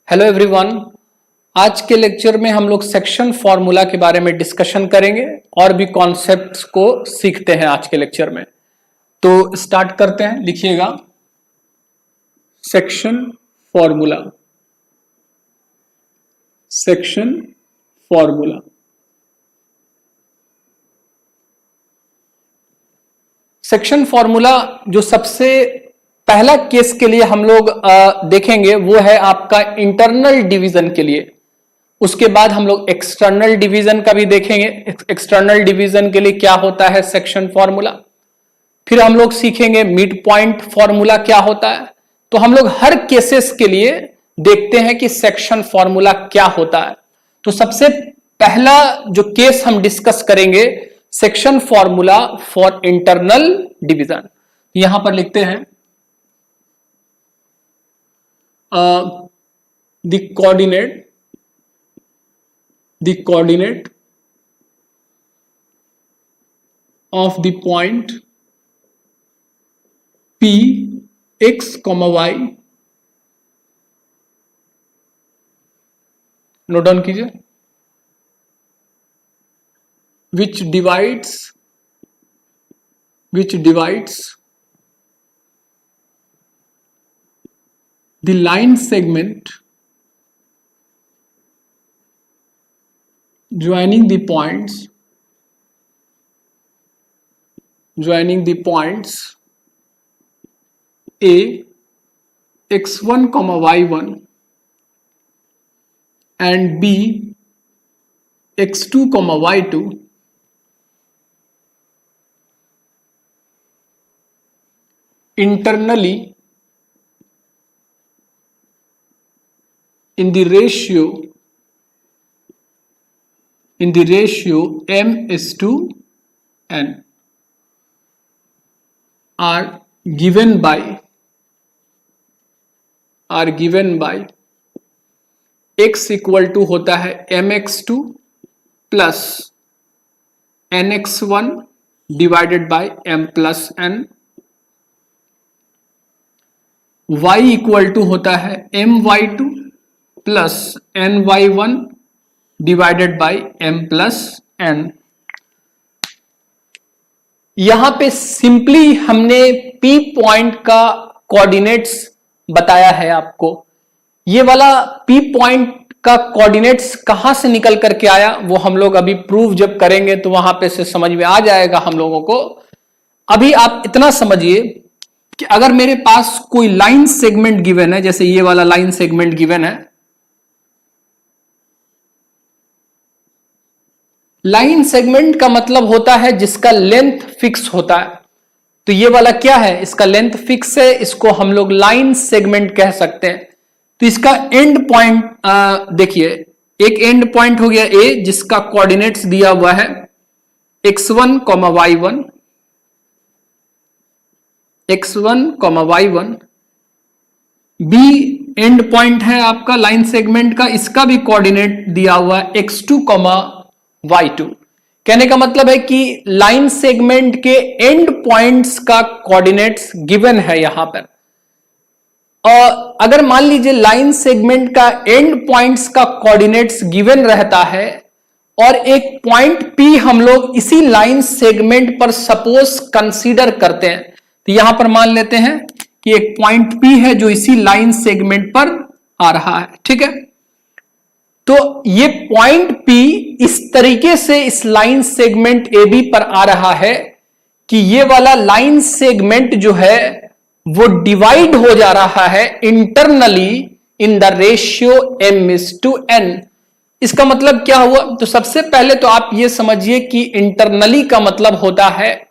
Hello everyone. आज के lecture में हम लोग सेक्शन फॉर्मूला के बारे में डिस्कशन करेंगे और भी कॉन्सेप्ट्स को सीखते हैं आज के लेक्चर में। तो स्टार्ट करते हैं। लिखिएगा section formula. Section formula section formula जो सबसे पहला केस के लिए हम लोग देखेंगे वो है आपका इंटरनल डिवीजन के लिए। उसके बाद हम लोग एक्सटर्नल डिवीजन का भी देखेंगे। एक्सटर्नल डिवीजन के लिए क्या होता है सेक्शन फॉर्मूला। फिर हम लोग सीखेंगे मिड पॉइंट फॉर्मूला क्या होता है। तो हम लोग हर केसेस के लिए देखते हैं कि सेक्शन फॉर्मूला क्या होता है। तो सबसे पहला जो केस हम डिस्कस करेंगे section formula for internal division. यहां पर लिखते हैं the coordinate of the point P x, y, note down कीजिए, which divides the line segment joining the points A x1, y1 and B x2, y2 internally in the ratio m:n are given by x equal to होता है mx2 plus nx1 divided by m plus n, y equal to होता है my2 plus ny1 divided by m plus n। यहां पे simply हमने P point का coordinates बताया है आपको। ये वाला P पॉइंट का कोऑर्डिनेट्स कहां से निकल करके आया वो हम लोग अभी प्रूव जब करेंगे तो वहां पे से समझ में आ जाएगा हम लोगों को। अभी आप इतना समझिए कि अगर मेरे पास कोई लाइन सेगमेंट गिवन है, जैसे ये वाला लाइन सेगमेंट गिवन है, लाइन सेगमेंट का मतलब होता है जिसका लेंथ फिक्स होता है। तो ये वाला क्या है, इसका लेंथ फिक्स है, इसको हम लोग लाइन सेगमेंट कह सकते हैं। तो इसका एंड पॉइंट देखिए, एक एंड पॉइंट हो गया ए जिसका कोऑर्डिनेट्स दिया हुआ है x1, y1, B and point है आपका लाइन सेगमेंट का, इसका भी कोऑर्डिनेट दिया हुआ है x2, y2। कहने का मतलब है कि लाइन सेगमेंट के एंड पॉइंट्स का कोऑर्डिनेट्स गिवन है यहां पर। और अगर मान लीजिए लाइन सेगमेंट का एंड पॉइंट्स का कोऑर्डिनेट्स गिवन रहता है और एक पॉइंट P हम लोग इसी लाइन सेगमेंट पर सपोज कंसीडर करते हैं, तो यहां पर मान लेते हैं कि एक पॉइंट P है जो इसी लाइन सेगमेंट पर आ रहा है, ठीक है। तो ये पॉइंट P इस तरीके से इस लाइन सेगमेंट AB पर आ रहा है कि ये वाला लाइन सेगमेंट जो है वो डिवाइड हो जा रहा है internally in the ratio m:n। इसका मतलब क्या हुआ, तो सबसे पहले तो आप ये समझिए कि इंटरनली का मतलब होता है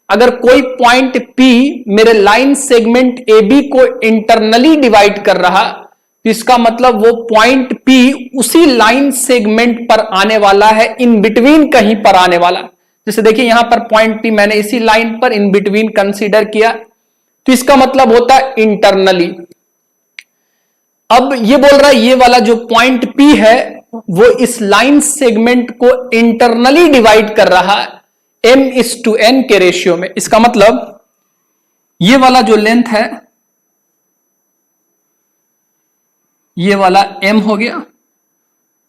अगर कोई पॉइंट P मेरे लाइन सेगमेंट AB को इंटरनली डिवाइड कर रहा, तो इसका मतलब वो पॉइंट P उसी लाइन सेगमेंट पर आने वाला है, इन बिटवीन कहीं पर आने वाला। जैसे देखिए यहां पर पॉइंट P मैंने इसी लाइन पर इन बिटवीन कंसीडर किया, तो इसका मतलब होता है इंटरनली। अब ये बोल रहा है ये वाला जो पॉइंट P है वो इस लाइन सेगमेंट को इंटरनली डिवाइड कर रहा है m:n के रेशियो में। इसका मतलब ये वाला जो लेंथ है ये वाला m हो गया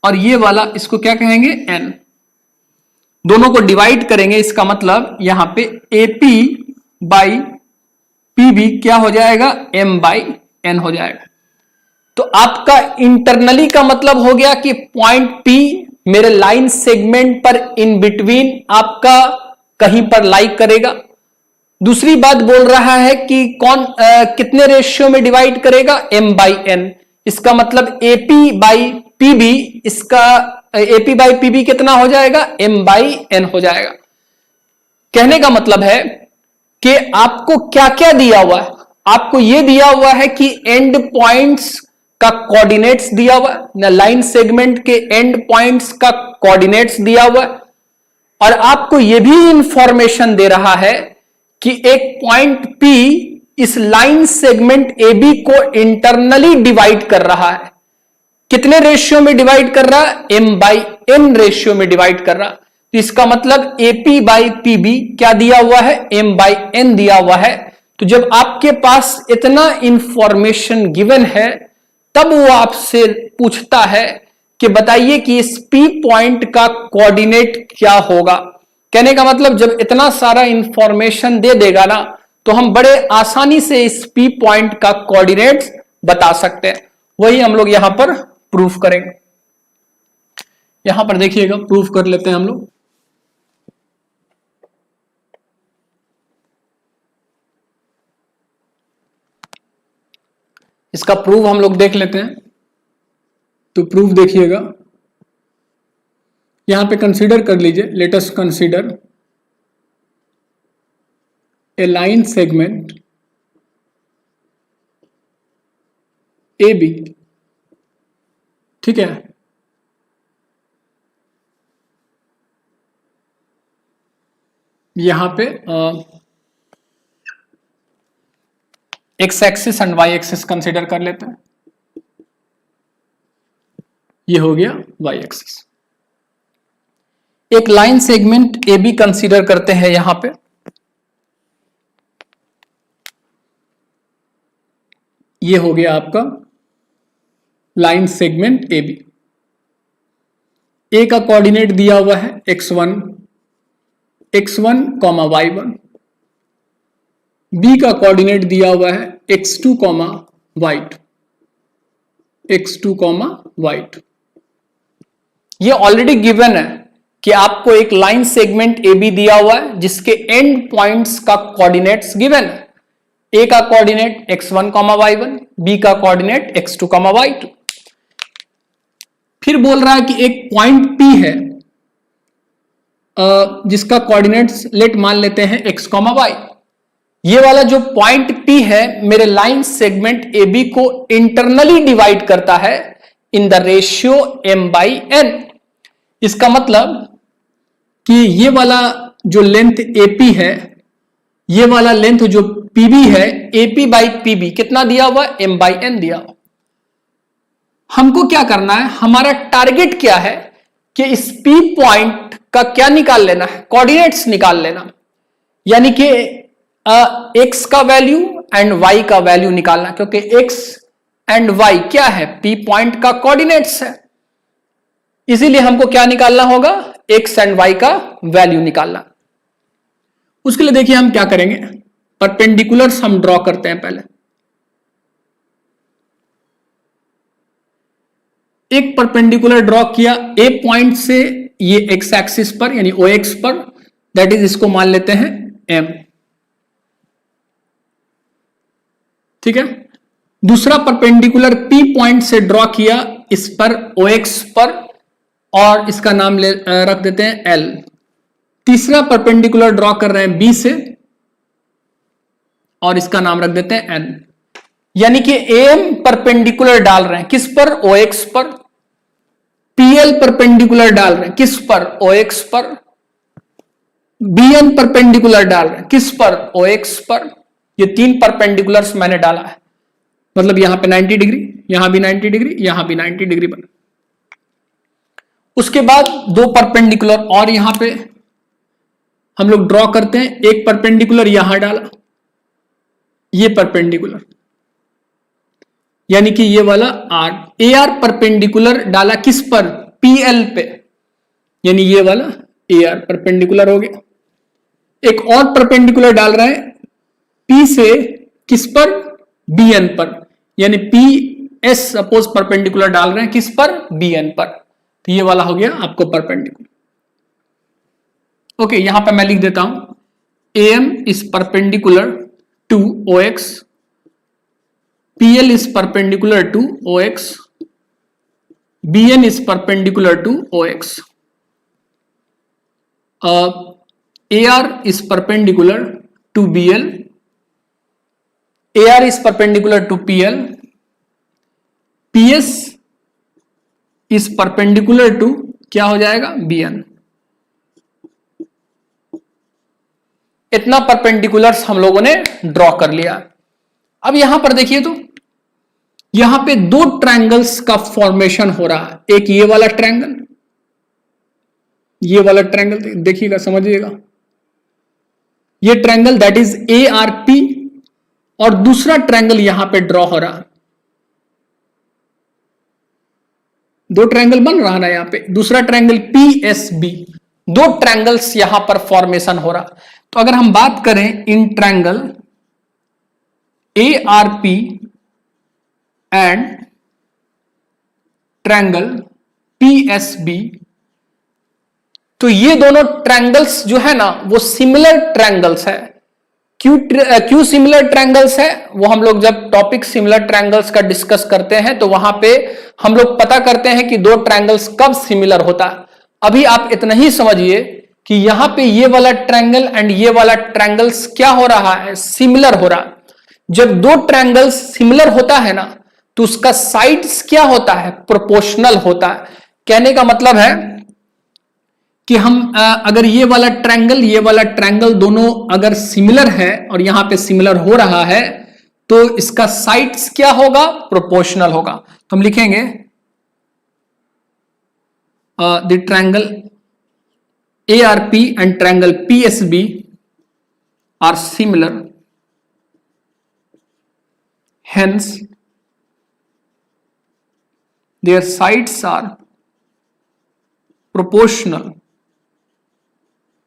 और ये वाला इसको क्या कहेंगे n। दोनों को डिवाइड करेंगे, इसका मतलब यहां पे AP बाई PB क्या हो जाएगा, m बाई n हो जाएगा। तो आपका इंटरनली का मतलब हो गया कि पॉइंट P मेरे लाइन सेगमेंट पर इन बिटवीन आपका कहीं पर लाइक करेगा। दूसरी बात बोल रहा है कि कितने रेशियो में डिवाइड करेगा, m बाई n। इसका मतलब AP बाई PB, इसका AP बाई PB कितना हो जाएगा, m बाई n हो जाएगा। कहने का मतलब है कि आपको क्या क्या दिया हुआ है, आपको यह दिया हुआ है कि एंड पॉइंट्स का कोऑर्डिनेट्स दिया हुआ है, लाइन सेगमेंट के एंड पॉइंट्स का कोऑर्डिनेट्स दिया हुआ है, और आपको यह भी इंफॉर्मेशन दे रहा है कि एक पॉइंट P इस लाइन सेगमेंट AB को इंटरनली डिवाइड कर रहा है। कितने रेशियो में डिवाइड कर रहा है, m बाई n रेशियो में डिवाइड कर रहा है। तो इसका मतलब AP बाई PB क्या दिया हुआ है, m बाई n दिया हुआ है। तो जब आपके पास इतना इंफॉर्मेशन गिवन है तब वो आपसे पूछता है कि बताइए कि इस P पॉइंट का कोऑर्डिनेट क्या होगा। कहने का मतलब जब इतना सारा इंफॉर्मेशन दे देगा ना तो हम बड़े आसानी से इस P पॉइंट का कोऑर्डिनेट्स बता सकते हैं। वही हम लोग यहां पर प्रूफ करेंगे। यहां पर देखिएगा, प्रूफ कर लेते हैं हम लोग। इसका प्रूफ हम लोग देख लेते हैं। तो प्रूफ देखिएगा, यहां पे कंसीडर कर लीजिए, let us consider a line segment AB, ठीक है। यहां पे X axis and Y axis consider कर लेते हैं। ये हो गया वाई एक्सिस। एक लाइन सेगमेंट AB कंसीडर करते हैं यहां पे। ये हो गया आपका लाइन सेगमेंट AB। A का कोऑर्डिनेट दिया हुआ है x1 y1। B का कोऑर्डिनेट दिया हुआ है x2 y2। ये ऑलरेडी गिवन है कि आपको एक लाइन सेगमेंट AB दिया हुआ है जिसके एंड पॉइंट्स का कोऑर्डिनेट्स गिवन है। A का कोऑर्डिनेट x1 y1, B का कोऑर्डिनेट x2 y2। फिर बोल रहा है कि एक पॉइंट P है जिसका कोऑर्डिनेट्स लेट मान लेते हैं x, y। ये वाला जो पॉइंट P है मेरे लाइन सेगमेंट AB को इंटरनली डिवाइड करता है in the ratio m by n। इसका मतलब कि ये वाला जो लेंथ AP है, ये वाला लेंथ जो PB है, AP बाई PB कितना दिया हुआ, m बाई n दिया हुआ। हमको क्या करना है, हमारा टारगेट क्या है कि इस P पॉइंट का क्या निकाल लेना है, कोऑर्डिनेट्स निकाल लेना, यानी कि x का वैल्यू एंड y का वैल्यू निकालना, क्योंकि x एंड y क्या है, P पॉइंट का कोऑर्डिनेट्स है। इसीलिए हमको क्या निकालना होगा, x एंड y का वैल्यू निकालना। उसके लिए देखिए हम क्या करेंगे, परपेंडिकुलर्स हम ड्रॉ करते हैं। पहले एक परपेंडिकुलर ड्रॉ किया A पॉइंट से ये x एक्सिस पर यानी OX पर, दैट इज इसको मान लेते हैं M, ठीक है। दूसरा परपेंडिकुलर P पॉइंट से ड्रॉ किया इस पर OX पर और इसका नाम रख देते हैं L। तीसरा परपेंडिकुलर ड्रॉ कर रहे हैं B से और इसका नाम रख देते हैं N। यानी कि AM परपेंडिकुलर डाल रहे हैं किस पर, OX पर। PL परपेंडिकुलर डाल रहे हैं किस पर, OX पर। BN परपेंडिकुलर डाल रहे हैं किस पर, OX पर। ये तीन परपेंडिकुलर्स मैंने डाला है, मतलब यहां पे 90 डिग्री, यहां भी 90 डिग्री, यहां भी 90 डिग्री बना। उसके बाद दो परपेंडिकुलर और यहां पे हम लोग ड्रॉ करते हैं। एक परपेंडिकुलर यहां डाला, ये परपेंडिकुलर, यानी कि ये वाला आर, ए आर परपेंडिकुलर डाला किस पर, पीएल पे, यानी ये वाला ए आर परपेंडिकुलर हो गया। एक और परपेंडिकुलर डाल रहा है पी से किस पर, बीएन पर, यानी पी एस सपोज परपेंडिकुलर डाल रहे हैं किस पर, बीएन पर, तो ये वाला हो गया आपको परपेंडिकुलर। ओके, यहां पे मैं लिख देता हूं AM is perpendicular to OX, PL is perpendicular to OX, BN is perpendicular to OX, AR is perpendicular to BL, AR is perpendicular to PL, PS is perpendicular to क्या हो जाएगा, BN। इतना परपेंडिकुलर्स हम लोगों ने draw कर लिया। अब यहां पर देखिए तो यहां पे दो ट्रायंगल्स का फॉर्मेशन हो रहा है, एक ये वाला ट्रायंगल, ये वाला ट्रायंगल देखिएगा, समझिएगा, ये ट्रायंगल दैट इज ARP, और दूसरा ट्रायंगल यहां पे ड्रॉ हो रहा है। दो ट्रायंगल बन रहा ना यहां पे, दूसरा ट्रायंगल PSB, दो ट्रायंगल्स यहां पर फॉर्मेशन हो रहा। तो अगर हम बात करें in triangle ARP and triangle PSB, तो ये दोनों ट्रायंगल्स जो है ना वो सिमिलर ट्रायंगल्स है। क्यों सिमिलर ट्रायंगल्स है, वो हम लोग जब टॉपिक सिमिलर ट्रायंगल्स का डिस्कस करते हैं तो वहां पे हम लोग पता करते हैं कि दो ट्रायंगल्स कब सिमिलर होता है। अभी आप इतना ही समझिए कि यहां पे ये वाला ट्रायंगल एंड ये वाला ट्रायंगल्स क्या हो रहा है, सिमिलर हो रहा है। जब दो ट्रायंगल्स सिमिलर होता है ना तो उसका साइड्स क्या होता है, प्रोपोर्शनल होता है। कहने का मतलब है कि हम अगर ये वाला ट्रायंगल दोनों अगर सिमिलर है और यहां पे सिमिलर हो रहा है तो इसका साइड्स क्या होगा, प्रोपोर्शनल होगा। तो हम लिखेंगे the triangle ARP and triangle PSB are similar, hence their sides are proportional।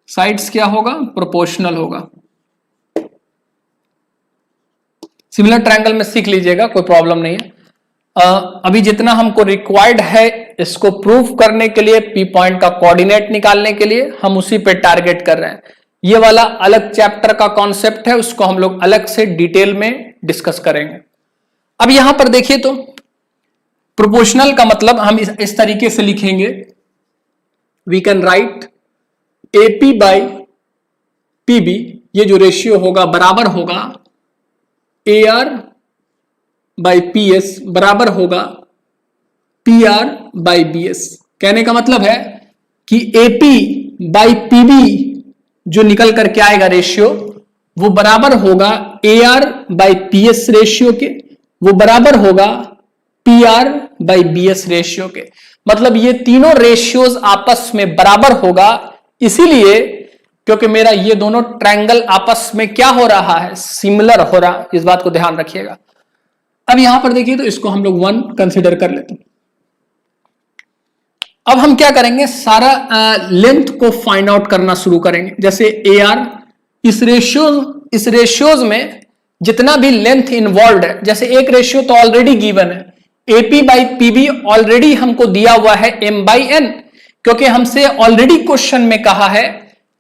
Sides क्या होगा, प्रोपोर्शनल होगा। सिमिलर ट्रायंगल में सीख लीजिएगा, कोई प्रॉब्लम नहीं है। अभी जितना हमको रिक्वायर्ड है इसको प्रूफ करने के लिए, पी पॉइंट का कोऑर्डिनेट निकालने के लिए हम उसी पे टारगेट कर रहे हैं। ये वाला अलग चैप्टर का कॉन्सेप्ट है, उसको हम लोग अलग से डिटेल में डिस्कस करेंगे। अब यहां पर देखिए तो प्रोपोर्शनल का मतलब हम इस तरीके से लिखेंगे, we can write AP by PB, ये जो रेशियो होगा बराबर होगा AR बाई PS बराबर होगा PR बाई BS। कहने का मतलब है कि AP बाई PB जो निकल करके आएगा रेशियो वो बराबर होगा AR बाई PS रेशियो के, वो बराबर होगा PR बाई BS रेशियो के। मतलब ये तीनों रेशियोज आपस में बराबर होगा, इसीलिए क्योंकि मेरा ये दोनों ट्रायंगल आपस में क्या हो रहा है, सिमिलर हो रहा है। इस बात को ध्यान रखिएगा। अब यहां पर देखिए तो इसको हम लोग 1 कंसीडर कर लेते हैं। अब हम क्या करेंगे, सारा लेंथ को फाइंड आउट करना शुरू करेंगे। जैसे AR, इस रेशियोज में जितना भी लेंथ इन्वॉल्व है, जैसे एक रेशियो तो ऑलरेडी गिवन है, AP बाई PB ऑलरेडी हमको दिया हुआ है M/N, क्योंकि हमसे ऑलरेडी क्वेश्चन में कहा है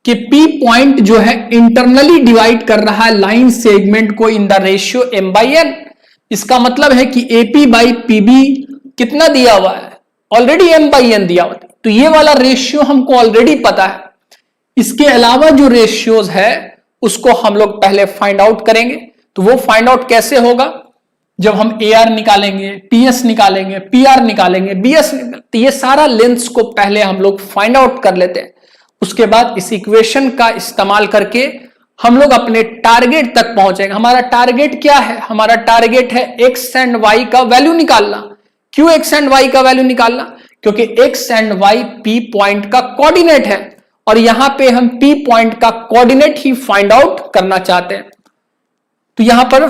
कि P पॉइंट जो है इंटरनली डिवाइड कर रहा है लाइन सेगमेंट को इन द रेशियो M/N। इसका मतलब है कि AP बाई PB कितना दिया हुआ है, ऑलरेडी M/N दिया हुआ है। तो ये वाला रेशियो हमको ऑलरेडी पता है। इसके अलावा जो रेशियोज है उसको हम लोग पहले फाइंड आउट करेंगे। तो वो फाइंड आउट कैसे होगा, जब हम AR निकालेंगे, PS निकालेंगे, PR निकालेंगे, BS निकालेंगे, तो ये सारा लेंथ्स को पहले हम लोग फाइंड आउट कर लेते हैं। उसके बाद इस इक्वेशन का इस्तेमाल करके हम लोग अपने टारगेट तक पहुंचेंगे। हमारा टारगेट क्या है, हमारा टारगेट है X एंड Y का वैल्यू निकालना। क्यों X एंड Y का वैल्यू निकालना, क्योंकि X and Y P point का कोऑर्डिनेट है और यहां पे हम P पॉइंट का कोऑर्डिनेट ही फाइंड आउट करना चाहते हैं। तो यहां पर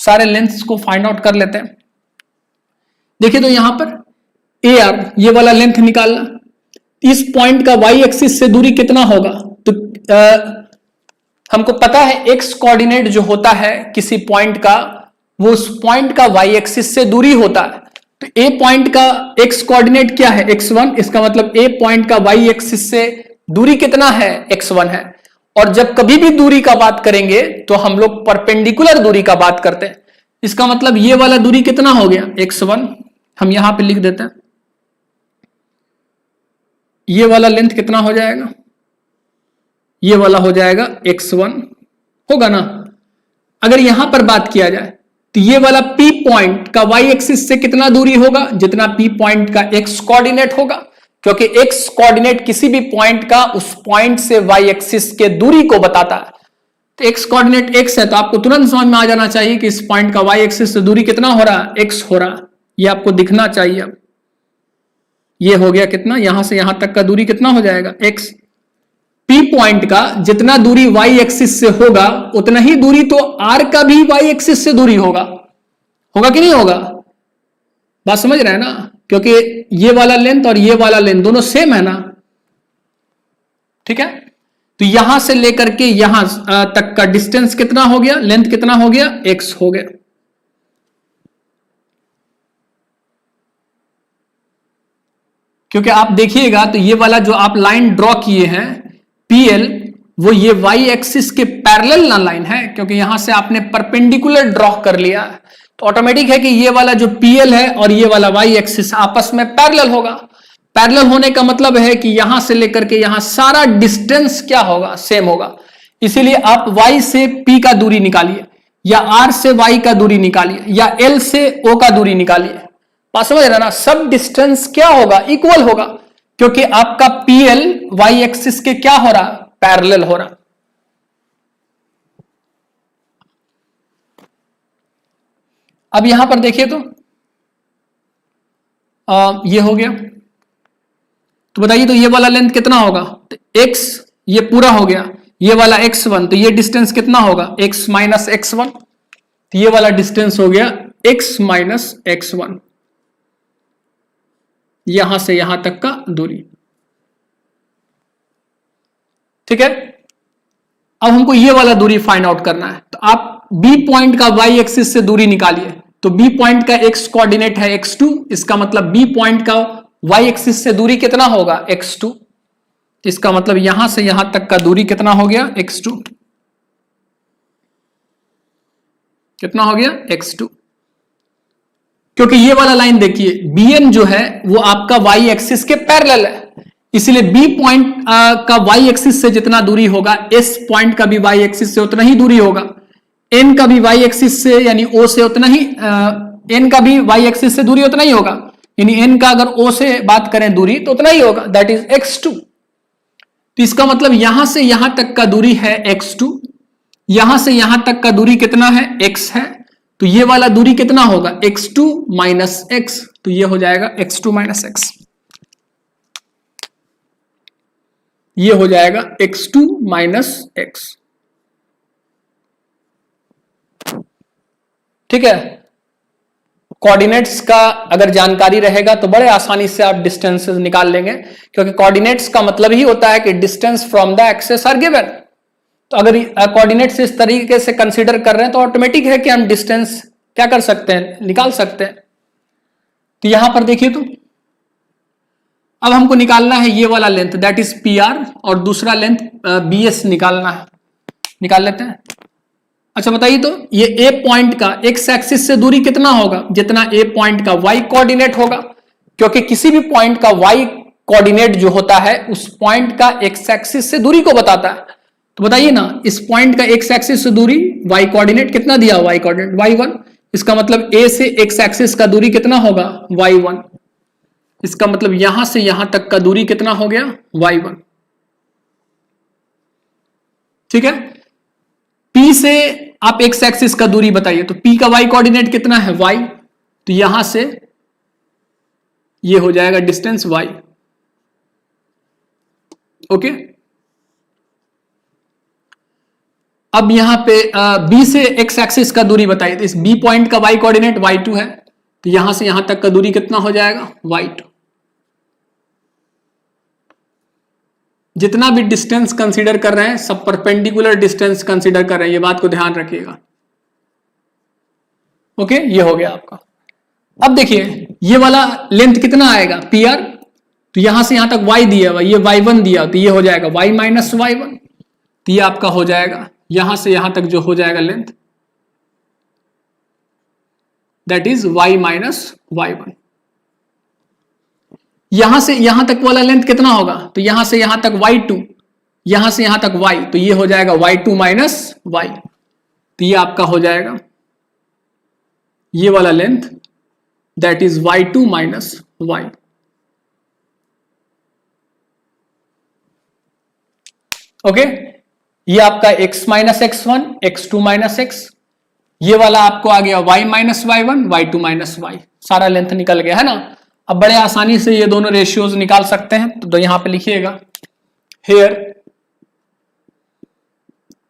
सारे लेंथ्स को फाइंड आउट कर लेते हैं। देखिए तो यहां पर ए आर ये वाला लेंथ निकालना, इस पॉइंट का वाई एक्सिस से दूरी कितना होगा, तो हमको पता है एक्स कोऑर्डिनेट जो होता है किसी पॉइंट का, वो उस पॉइंट का वाई एक्सिस से दूरी होता है। तो ए पॉइंट का एक्स कोऑर्डिनेट क्या है, x1, इसका मतलब ए पॉइंट का वाई एक्सिस से दूरी कितना है, x1 है। और जब कभी भी दूरी का बात करेंगे तो हम लोग परपेंडिकुलर दूरी का बात करते हैं, इसका मतलब ये वाला दूरी कितना हो गया, x1, हम यहां पे लिख देते हैं। ये वाला लेंथ कितना हो जाएगा, ये वाला हो जाएगा x1, होगा ना। अगर यहां पर बात किया जाए तो ये वाला P पॉइंट का y एक्सिस से कितना दूरी होगा, जितना P पॉइंट का x कोऑर्डिनेट होगा, क्योंकि x कोऑर्डिनेट किसी भी पॉइंट का उस पॉइंट से y एक्सिस के दूरी को बताता है। तो x कोऑर्डिनेट x है, तो आपको तुरंत समझ में आ जाना चाहिए कि इस पॉइंट का y एक्सिस से दूरी कितना हो रहा है, x हो रहा है। ये आपको दिखना चाहिए। अब ये हो गया कितना, यहां से यहां तक का दूरी कितना हो जाएगा, x। P पॉइंट का जितना दूरी y एक्सिस से होगा उतना ही दूरी तो R का भी y एक्सिस से दूरी होगा, होगा कि नहीं होगा, बात समझ रहे हैं ना, क्योंकि ये वाला लेंथ और ये वाला लेंथ दोनों सेम है ना, ठीक है। तो यहां से लेकर के यहां तक का डिस्टेंस कितना हो गया, लेंथ कितना हो गया, x हो गया। क्योंकि आप देखिएगा तो ये वाला जो आप लाइन ड्रॉ किए हैं PL, वो ये y एक्सिस के पैरेलल ना लाइन है, क्योंकि यहां से आपने परपेंडिकुलर ड्रॉ कर लिया है, तो ऑटोमेटिक है कि ये वाला जो PL है और ये वाला y एक्सिस आपस में पैरेलल होगा। पैरेलल होने का मतलब है कि यहां से लेकर के यहां सारा डिस्टेंस क्या होगा, सेम होगा। इसीलिए आप y से P का दूरी निकालिए, या R से y का दूरी निकालिए, या L से O का दूरी निकालिए, बात समझ रहे ना, सब डिस्टेंस क्या होगा, इक्वल होगा, क्योंकि आपका PL y एक्सिस के क्या हो रहा, पैरेलल हो रहा। अब यहां पर देखिए तो ये हो गया, तो बताइए तो ये वाला लेंथ कितना होगा, तो x ये पूरा हो गया, ये वाला x1, तो ये डिस्टेंस कितना होगा, x माइनस x1, तो ये वाला डिस्टेंस हो गया x माइनस x1, यहां से यहां तक का दूरी, ठीक है। अब हमको ये वाला दूरी फाइंड आउट करना है, तो आप B पॉइंट का y एक्सिस से दूरी निकालिए। तो B पॉइंट का x कोऑर्डिनेट है x2, इसका मतलब B पॉइंट का y एक्सिस से दूरी कितना होगा, x2, इसका मतलब यहां से यहां तक का दूरी कितना हो गया, x2, कितना हो गया, x2। क्योंकि ये वाला लाइन देखिए BN जो है वो आपका y एक्सिस के पैरेलल है, इसलिए B पॉइंट का y एक्सिस से जितना दूरी होगा, S पॉइंट का भी y एक्सिस से उतना ही दूरी होगा, N का भी y एक्सिस से यानी O से उतना ही N का भी y एक्सिस से दूरी उतना ही होगा, यानी N का अगर O से बात करें दूरी तो उतना ही होगा, दैट इज x2। तो इसका मतलब यहां से यहां तक का दूरी है x2, यहां से यहां तक का दूरी कितना है, x है, तो ये वाला दूरी कितना होगा, x2 माइनस x, तो ये हो जाएगा x2 माइनस x, ये हो जाएगा x2 माइनस x, ठीक है। कोऑर्डिनेट्स का अगर जानकारी रहेगा तो बड़े आसानी से आप डिस्टेंसेस निकाल लेंगे, क्योंकि कोऑर्डिनेट्स का मतलब ही होता है कि distance from the axis are given. तो अगर कोऑर्डिनेट्स इस तरीके से कंसीडर कर रहे हैं तो ऑटोमेटिक है कि हम डिस्टेंस क्या कर सकते हैं, निकाल सकते हैं। तो यहां पर देखिए तो अब हमको निकालना है ये वाला लेंथ, दैट इज PR, और दूसरा लेंथ BS निकालना है, निकाल लेते हैं। अच्छा बताइए तो ये A पॉइंट का x एक्सिस से दूरी कितना होगा, जितना A पॉइंट का y कोऑर्डिनेट होगा, क्योंकि किसी भी पॉइंट का y कोऑर्डिनेट जो होता है उस पॉइंट का x एक्सिस से दूरी को बताता है। तो बताइए ना, इस पॉइंट का x एक्सिस से दूरी y कोऑर्डिनेट कितना दिया, y कोऑर्डिनेट y1, इसका मतलब A से x एक्सिस का दूरी कितना होगा, y1, इसका मतलब यहां से यहां तक का दूरी कितना हो गया, y1, ठीक है। P से आप x एक्सिस का दूरी बताइए, तो P का y कोऑर्डिनेट कितना है, y, तो यहां से ये हो जाएगा डिस्टेंस y, ओके। अब यहां पे B से x एक्सिस का दूरी बताइए, तो इस B पॉइंट का y कोऑर्डिनेट y2 है, तो यहां से यहां तक का दूरी कितना हो जाएगा, y2। जितना भी डिस्टेंस कंसीडर कर रहे हैं सब परपेंडिकुलर डिस्टेंस कंसीडर कर रहे हैं, ये बात को ध्यान रखिएगा। ओके, ये हो गया आपका। अब देखिए ये वाला लेंथ कितना आएगा, PR, तो यहां से यहां तक y दिया हुआ, ये y1 दिया, तो ये हो जाएगा y माइनस y1, तो ये आपका हो जाएगा यहां से यहां तक जो हो जाएगा length, that is y minus y1। यहां से यहां तक वाला लेंथ कितना होगा, तो यहां से यहां तक y2, यहां से यहां तक y, तो ये हो जाएगा y2 माइनस y, तो ये आपका हो जाएगा ये वाला length, that is y2 minus y। Okay, ये आपका x minus x1, x2 minus x, ये वाला आपको आ गया y minus y1, y2 minus y, सारा लेंथ निकल गया है ना। अब बड़े आसानी से ये दोनों रेशियोज निकाल सकते हैं, तो यहां पे लिखिएगा हेयर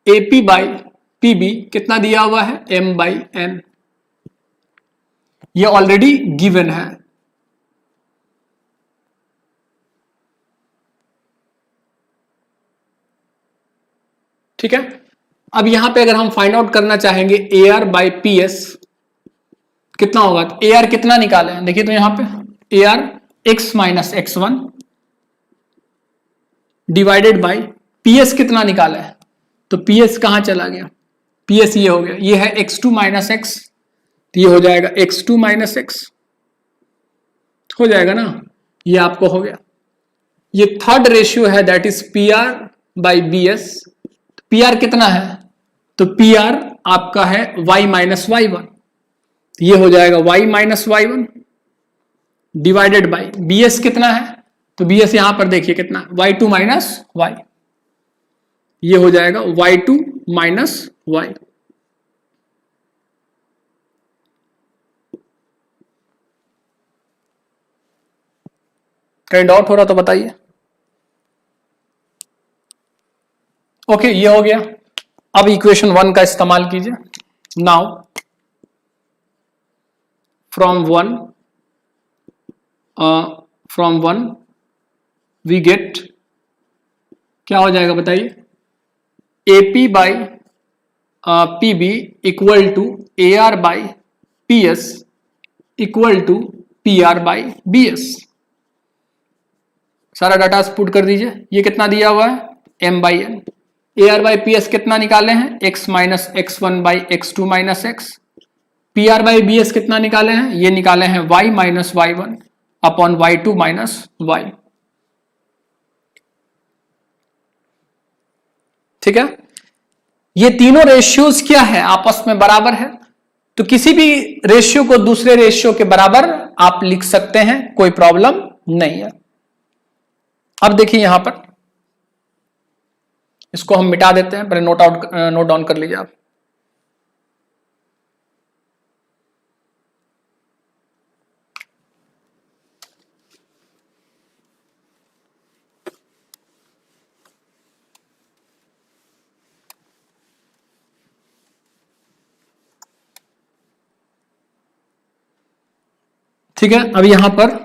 AP बाई PB कितना दिया हुआ है, m बाई n, ये ऑलरेडी गिवन है। ठीक है, अब यहां पे अगर हम फाइंड आउट करना चाहेंगे AR बाई PS कितना होगा, तो AR कितना निकाले हैं, देखिए तो यहां पे AR x minus x1 divided by PS कितना निकाला है, तो PS कहां चला गया, PS ये हो गया, ये है x2 माइनस x, तो ये हो जाएगा x2 माइनस x, हो जाएगा ना, ये आपको हो गया। ये थर्ड रेशियो है, that is PR by BS। PR कितना है, तो PR आपका है y माइनस y1, ये हो जाएगा y minus y1 divided by BS कितना है, तो BS यहां पर देखिए कितना, y2 माइनस y, ये हो जाएगा y2 माइनस y। कहीं डाउट हो रहा तो बताइए। ओके, ये हो गया। अब इक्वेशन 1 का इस्तेमाल कीजिए। Now from one we get, क्या हो जाएगा बताइए, AP by PB equal to AR by PS equal to PR by BS। सारा डाटा पुट कर दीजिए। ये कितना दिया हुआ है, m by n। AR by PS कितना निकाले हैं, x minus x1 by x2 minus x। PR by BS कितना निकाले हैं, ये निकाले हैं y minus y1 upon y2 minus y। ठीक है, ये तीनों रेशियोज क्या है, आपस में बराबर है, तो किसी भी रेशियो को दूसरे रेशियो के बराबर आप लिख सकते हैं, कोई प्रॉब्लम नहीं है। अब देखिए यहां पर इसको हम मिटा देते हैं, पहले नोट डाउन कर लीजिए आप। ठीक है, अब यहां पर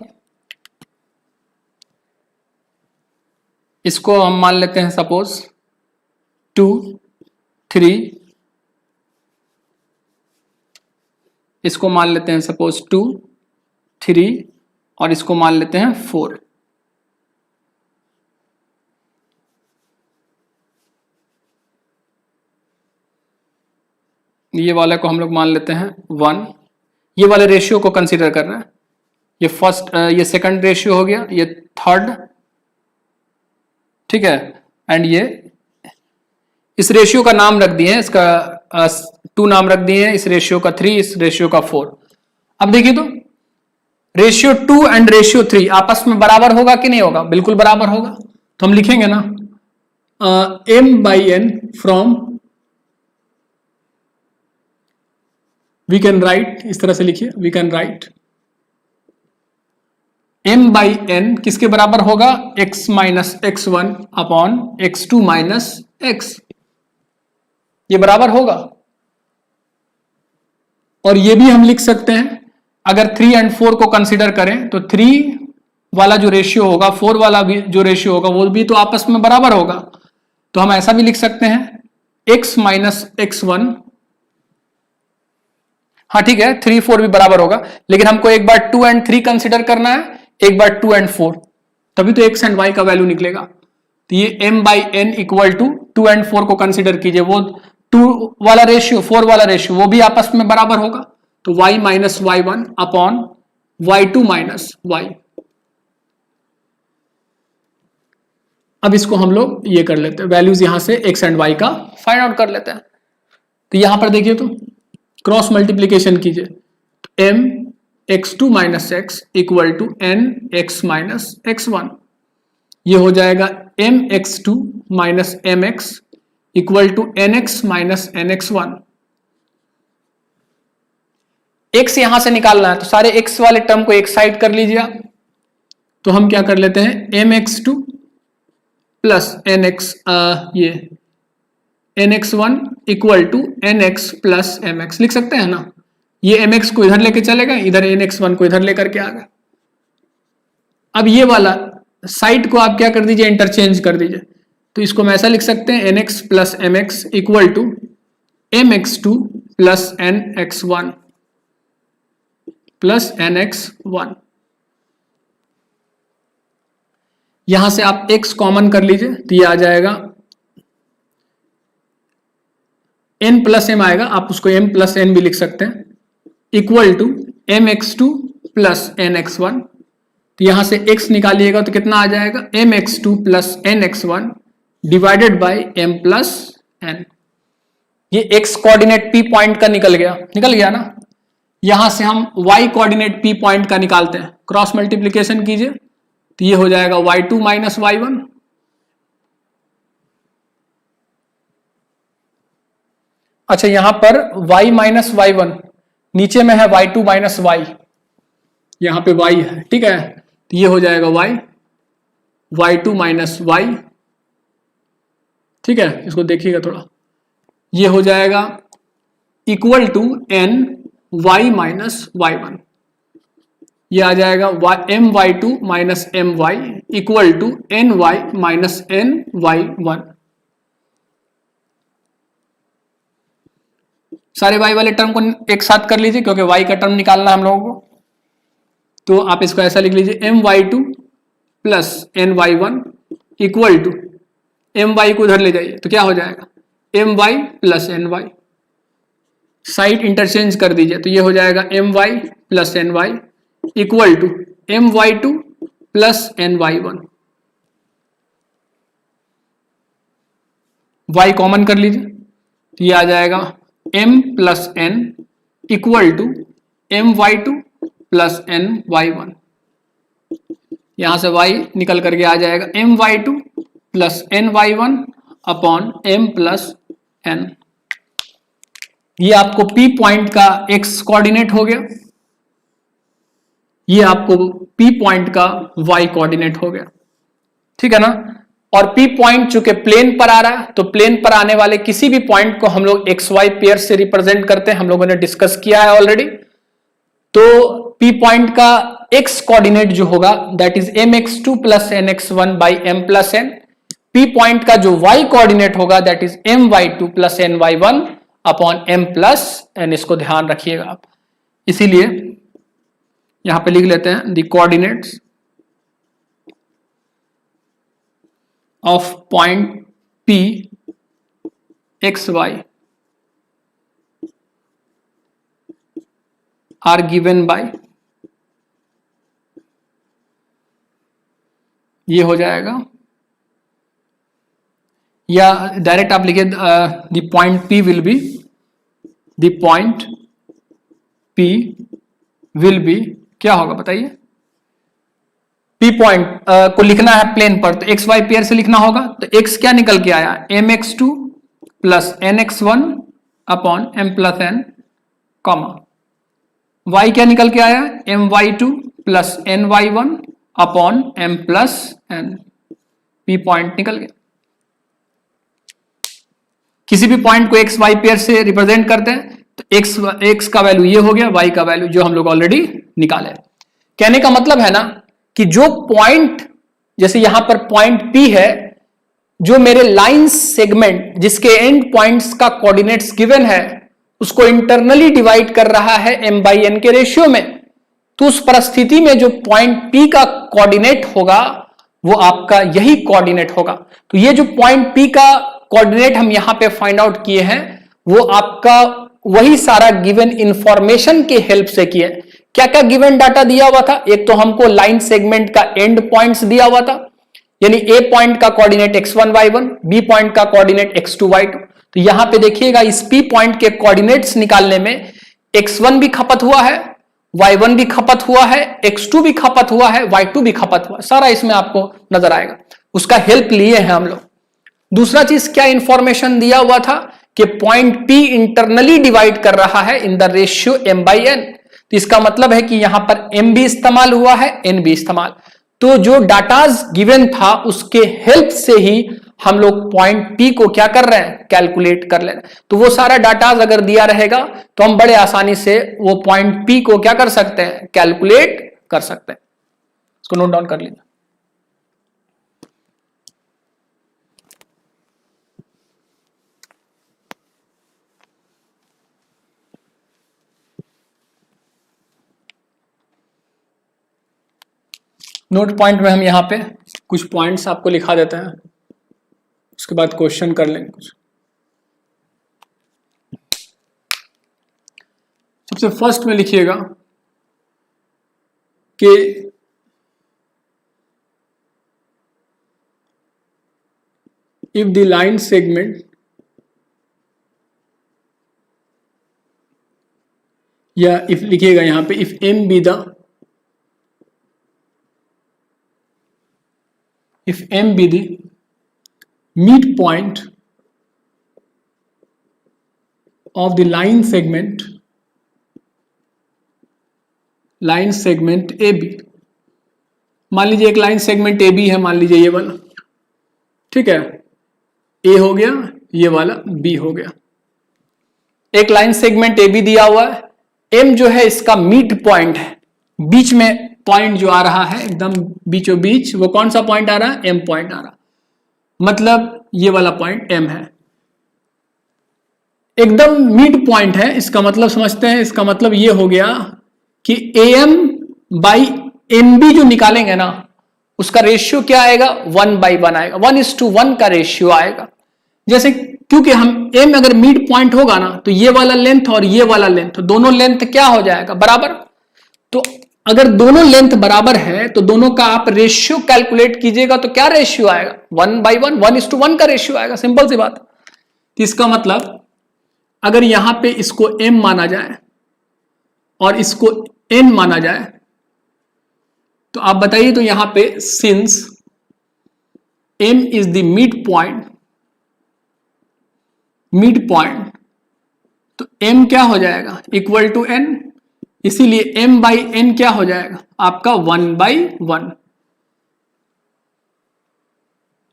इसको हम मान लेते हैं सपोज 2, 3, इसको मान लेते हैं सपोज 2, 3 और इसको मान लेते हैं 4। ये वाले को हम लोग मान लेते हैं 1। ये वाले रेशियो को कंसीडर कर रहे हैं, ये फर्स्ट, ये सेकंड रेशियो हो गया, ये थर्ड, ठीक है, एंड ये इस रेशियो का नाम रख दिए हैं, इसका 2 नाम रख दिए हैं, इस रेशियो का 3, इस रेशियो का 4। अब देखिए तो रेशियो 2 एंड रेशियो 3 आपस में बराबर होगा कि नहीं होगा, बिल्कुल बराबर होगा। तो हम लिखेंगे ना m by n from, we can write, इस तरह से लिखिए, we can write m by n किसके बराबर होगा, x minus x1 upon x2 minus x, ये बराबर होगा। और ये भी हम लिख सकते हैं अगर 3 एंड 4 को कंसिडर करें तो 3 वाला जो रेशियो होगा, 4 वाला भी जो रेशियो होगा, वो भी तो आपस में बराबर होगा। तो हम ऐसा भी लिख सकते हैं x माइनस x1, हाँ ठीक है, 3 4 भी बराबर होगा, लेकिन हमको एक बार 2 एंड 3 कंसिडर करना है, एक बार 2 एंड 4, तभी तो x एंड y का वैल्यू निकलेगा। तो ये m by n equal to 2 and 4 को कंसिडर कीजिए, वो 2 वाला रेशियो 4 वाला रेशियो वो भी आपस में बराबर होगा। तो y minus y1 upon y2 minus y। अब इसको हम लोग ये कर लेते हैं, वैल्यूज यहां से x एंड y का फाइंड आउट कर लेते हैं। तो यहां पर देखिए, तो क्रॉस मल्टीप्लीकेशन कीजिए, m x2 minus x equal to n x minus x1। ये हो जाएगा m x2 minus m x equal to n x minus n x1। x यहां से निकालना है, तो सारे x वाले टर्म को एक साइड कर लीजिए आप। तो हम क्या कर लेते हैं, m x2 plus n x ये n x1 equal to n x plus m x लिख सकते हैं ना। ये m x को इधर लेके चले गए, इधर n x1 को इधर लेकर के आ गए। अब ये वाला साइड को आप क्या कर दीजिए, इंटरचेंज कर दीजिए। तो इसको हम ऐसा लिख सकते हैं, n x plus m x equal to m x2 plus n x1 plus n x1। यहां से आप x कॉमन कर लीजिए, तो ये आ जाएगा n प्लस m आएगा, आप उसको m प्लस n भी लिख सकते हैं, equal to m x2 plus n x1। तो यहां से x निकालिएगा तो कितना आ जाएगा, m x2 plus n x1 divided by m plus n। ये x कोऑर्डिनेट p पॉइंट का निकल गया ना। यहां से हम y कोऑर्डिनेट p पॉइंट का निकालते हैं, क्रॉस मल्टीप्लीकेशन कीजिए, तो ये हो जाएगा y2 माइनस y1। अच्छा, यहां पर y माइनस y1, नीचे में है y2 माइनस y, यहां पे y है, ठीक है। तो ये हो जाएगा y2 माइनस y, ठीक है। इसको देखिएगा थोड़ा, ये हो जाएगा equal to n y minus y1। ये आ जाएगा m y2 minus m y equal to n y minus n y1। सारे y वाले टर्म को एक साथ कर लीजिए, क्योंकि y का टर्म निकालना है हम लोगों को। तो आप इसको ऐसा लिख लीजिए, m y2 plus n y1 equal to m y को उधर ले जाइए, तो क्या हो जाएगा, m y plus n y। Side interchange कर दीजिए, तो ये हो जाएगा m y plus n y equal to m y2 plus n y1। y common कर लीजिए, तो ये आ जाएगा m plus n equal to m y2 plus n y1। यहां से y निकल करके आ जाएगा m y2 plus n y1 upon m plus n। ये आपको P पॉइंट का x कोऑर्डिनेट हो गया, ये आपको P पॉइंट का y कोऑर्डिनेट हो गया, ठीक है ना। और P पॉइंट चूंकि प्लेन पर आ रहा है, तो प्लेन पर आने वाले किसी भी पॉइंट को हम लोग XY पेयर से रिप्रेजेंट करते हैं, हम लोगों ने डिस्कस किया है ऑलरेडी। तो P पॉइंट का x कोऑर्डिनेट जो होगा that is mx2 plus nx1 by m plus n। P point का जो y कोऑर्डिनेट होगा that is my2 plus ny1 upon m plus n। इसको ध्यान रखिएगा आप, इसीलिए यहां पे लिख लेते हैं the coordinates of point P xy are given by, ये हो जाएगा, या डायरेक्ट आप लिखिए the point P will be, the point P will be, क्या होगा बताइए। P पॉइंट को लिखना है प्लेन पर, तो XY पेयर से लिखना होगा। तो x क्या निकल के आया, mx2 plus nx1 upon m plus n, comma y क्या निकल के आया, my2 plus ny1 upon m plus n। P point निकल गया। किसी भी पॉइंट को XY पेयर से रिप्रेजेंट करते हैं तो एक्स का वैल्यू ये हो गया, वाई का वैल्यू जो हम लोग ऑलरेडी निकाले। कहने का मतलब है ना कि जो पॉइंट, जैसे यहां पर पॉइंट पी है, जो मेरे लाइन सेगमेंट जिसके एंड पॉइंट्स का कोऑर्डिनेट्स गिवन है उसको इंटरनली डिवाइड कर रहा है m बाई n के रेशियो में, तो उस परिस्थिति में जो पॉइंट P का कोऑर्डिनेट होगा वो आपका यही कोऑर्डिनेट होगा। तो ये जो पॉइंट P का कोऑर्डिनेट हम यहां पे फाइंड आउट किए हैं वो आपका वही सारा गिवन इंफॉर्मेशन के हेल्प से किया है। क्या क्या गिवन डाटा दिया हुआ था? एक तो हमको लाइन सेगमेंट का एंड पॉइंट्स दिया हुआ था, यानी ए पॉइंट का coordinate x1 y1, B point का कोऑर्डिनेट x2 y2। तो यहां पे देखिएगा इस पी पॉइंट के कोऑर्डिनेट्स निकालने में x1 भी खपत हुआ है, y1 भी खपत हुआ है, x2 भी खपत हुआ है, y2 भी खपत हुआ है, सारा इसमें आपको नजर आएगा। उसका हेल्प लिए हैं हम लोग। दूसरा चीज क्या इंफॉर्मेशन दिया हुआ था कि पॉइंट P इंटरनली डिवाइड कर रहा है in the ratio m by n। तो इसका मतलब है कि यहां पर m भी इस्तेमाल हुआ है, n भी इस्तेमाल। तो जो डाटाज गिवन था उसके हेल्प से ही हम लोग पॉइंट P को क्या कर रहे हैं, कैलकुलेट कर ले रहे हैं। तो वो सारा डाटाज अगर दिया रहेगा तो हम बड़े आसानी से वो पॉइंट P को क्या कर सकते हैं, कैलकुलेट कर सकते हैं। इसको नोट डाउन कर लीजिए। नोट पॉइंट में हम यहाँ पे कुछ पॉइंट्स आपको लिखा देते हैं, उसके बाद क्वेश्चन कर लेंगे कुछ। सबसे फर्स्ट में लिखिएगा कि इफ द लाइन सेगमेंट या इफ लिखिएगा यहां पे if m be the if m be the midpoint of the line segment AB। मान लीजिए एक लाइन सेगमेंट AB है, मान लीजिए ये वाला, ठीक है, A हो गया, ये वाला B हो गया। एक लाइन सेगमेंट AB दिया हुआ है, M जो है इसका मिड पॉइंट है, बीच में पॉइंट जो आ रहा है एकदम बीचों बीच, वो कौन सा पॉइंट आ रहा है, M पॉइंट आ रहा, मतलब ये वाला पॉइंट M है, एकदम मिड पॉइंट है। इसका मतलब समझते हैं, इसका मतलब ये हो गया कि AM बाई MB जो निकालेंगे ना उसका रेशियो क्या आएगा, 1/1 आएगा, 1:1 का रेशियो आएगा। जैसे क्योंकि हम M अगर मिड पॉइंट होगा ना तो ये वाला लेंथ और ये वाला लेंथ, तो दोनों लेंथ क्या हो जाएगा, बराबर। तो अगर दोनों लेंथ बराबर है तो दोनों का आप रेशियो कैलकुलेट कीजिएगा तो क्या रेशियो आएगा, 1/1, 1:1 का रेशियो आएगा, सिंपल सी बात। तो इसका मतलब अगर यहां पे इसको M माना जाए और इसको N माना जाए तो आप बताइए, तो यहां पे since M is the mid point तो M क्या हो जाएगा, इक्वल टू N, इसीलिए M बाई N क्या हो जाएगा आपका 1/1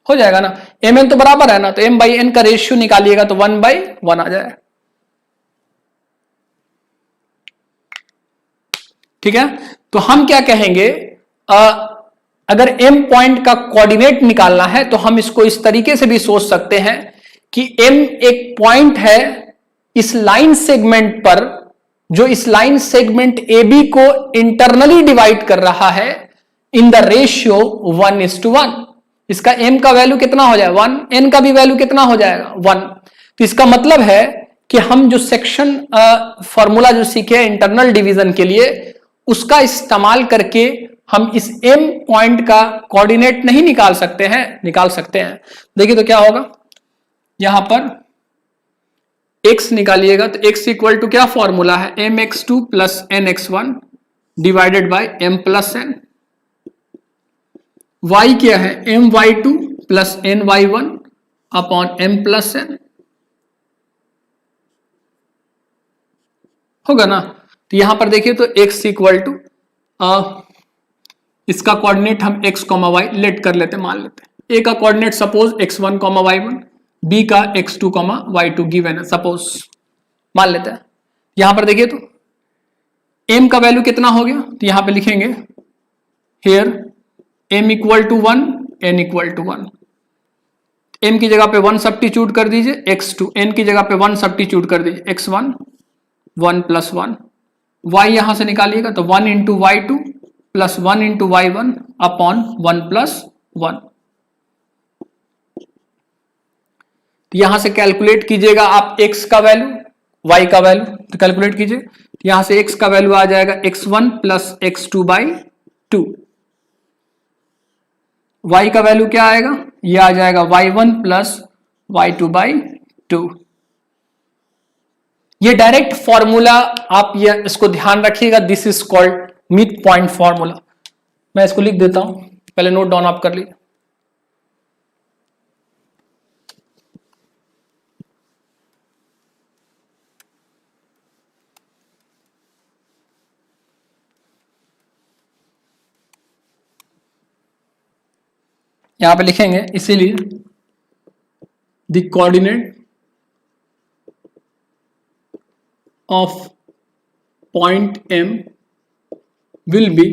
हो जाएगा ना। MN तो बराबर है ना, तो M बाई N का रेशियो निकालिएगा तो 1/1 आ जाएगा, ठीक है। तो हम क्या कहेंगे, अगर M पॉइंट का कोऑर्डिनेट निकालना है तो हम इसको इस तरीके से भी सोच सकते हैं कि M एक पॉइंट है इस लाइन सेगमेंट पर जो इस लाइन सेगमेंट AB को इंटरनली डिवाइड कर रहा है इन द रेशियो 1:1। इसका M का वैल्यू कितना हो जाएगा, 1, N का भी वैल्यू कितना हो जाएगा, 1। तो इसका मतलब है कि हम जो सेक्शन फॉर्मूला जो सीखे इंटरनल डिवीजन के लिए उसका इस्तेमाल करके हम इस M पॉइंट का कोऑर्डिनेट नहीं निकाल सकते हैं, निकाल सकते हैं। देखिए तो क्या होगा, यहां पर x निकालिएगा तो x इक्वल टू क्या फॉर्मूला है, mx2 plus nx1 divided by m plus n। y क्या है, my2 plus ny1 upon m plus n होगा ना। तो यहां पर देखिए तो x इक्वल टू इसका कोऑर्डिनेट हम x, y लेट कर लेते, मान लेते। a का coordinate suppose x1, y1, b का x2, y2 गिवन है सपोज, मान लेते हैं। यहां पर देखिए तो m का वैल्यू कितना हो गया, तो यहां पे लिखेंगे here m equal to 1, n equal to 1। m की जगह पे 1 सब्स्टिट्यूट कर दीजिए, x2, n की जगह पे 1 सब्स्टिट्यूट कर दीजिए, x1 1 प्लस 1, y यहां से निकालिएगा तो 1 into y2 plus 1 into y1 upon 1 plus 1। यहां से कैलकुलेट कीजिएगा आप x का वैल्यू, y का वैल्यू, तो कैलकुलेट कीजिए, यहां से x का वैल्यू आ जाएगा x1 plus x2 by 2, y का वैल्यू क्या आएगा, ये आ जाएगा y1 प्लस y2 बाई 2। ये डायरेक्ट फॉर्मूला आप ये इसको ध्यान रखिएगा, this is called mid point formula. मैं इसको लिख देता हूं, पहले नोट डाउन आप कर लीजिए। यहां पे लिखेंगे इसीलिए the coordinate of point m will be,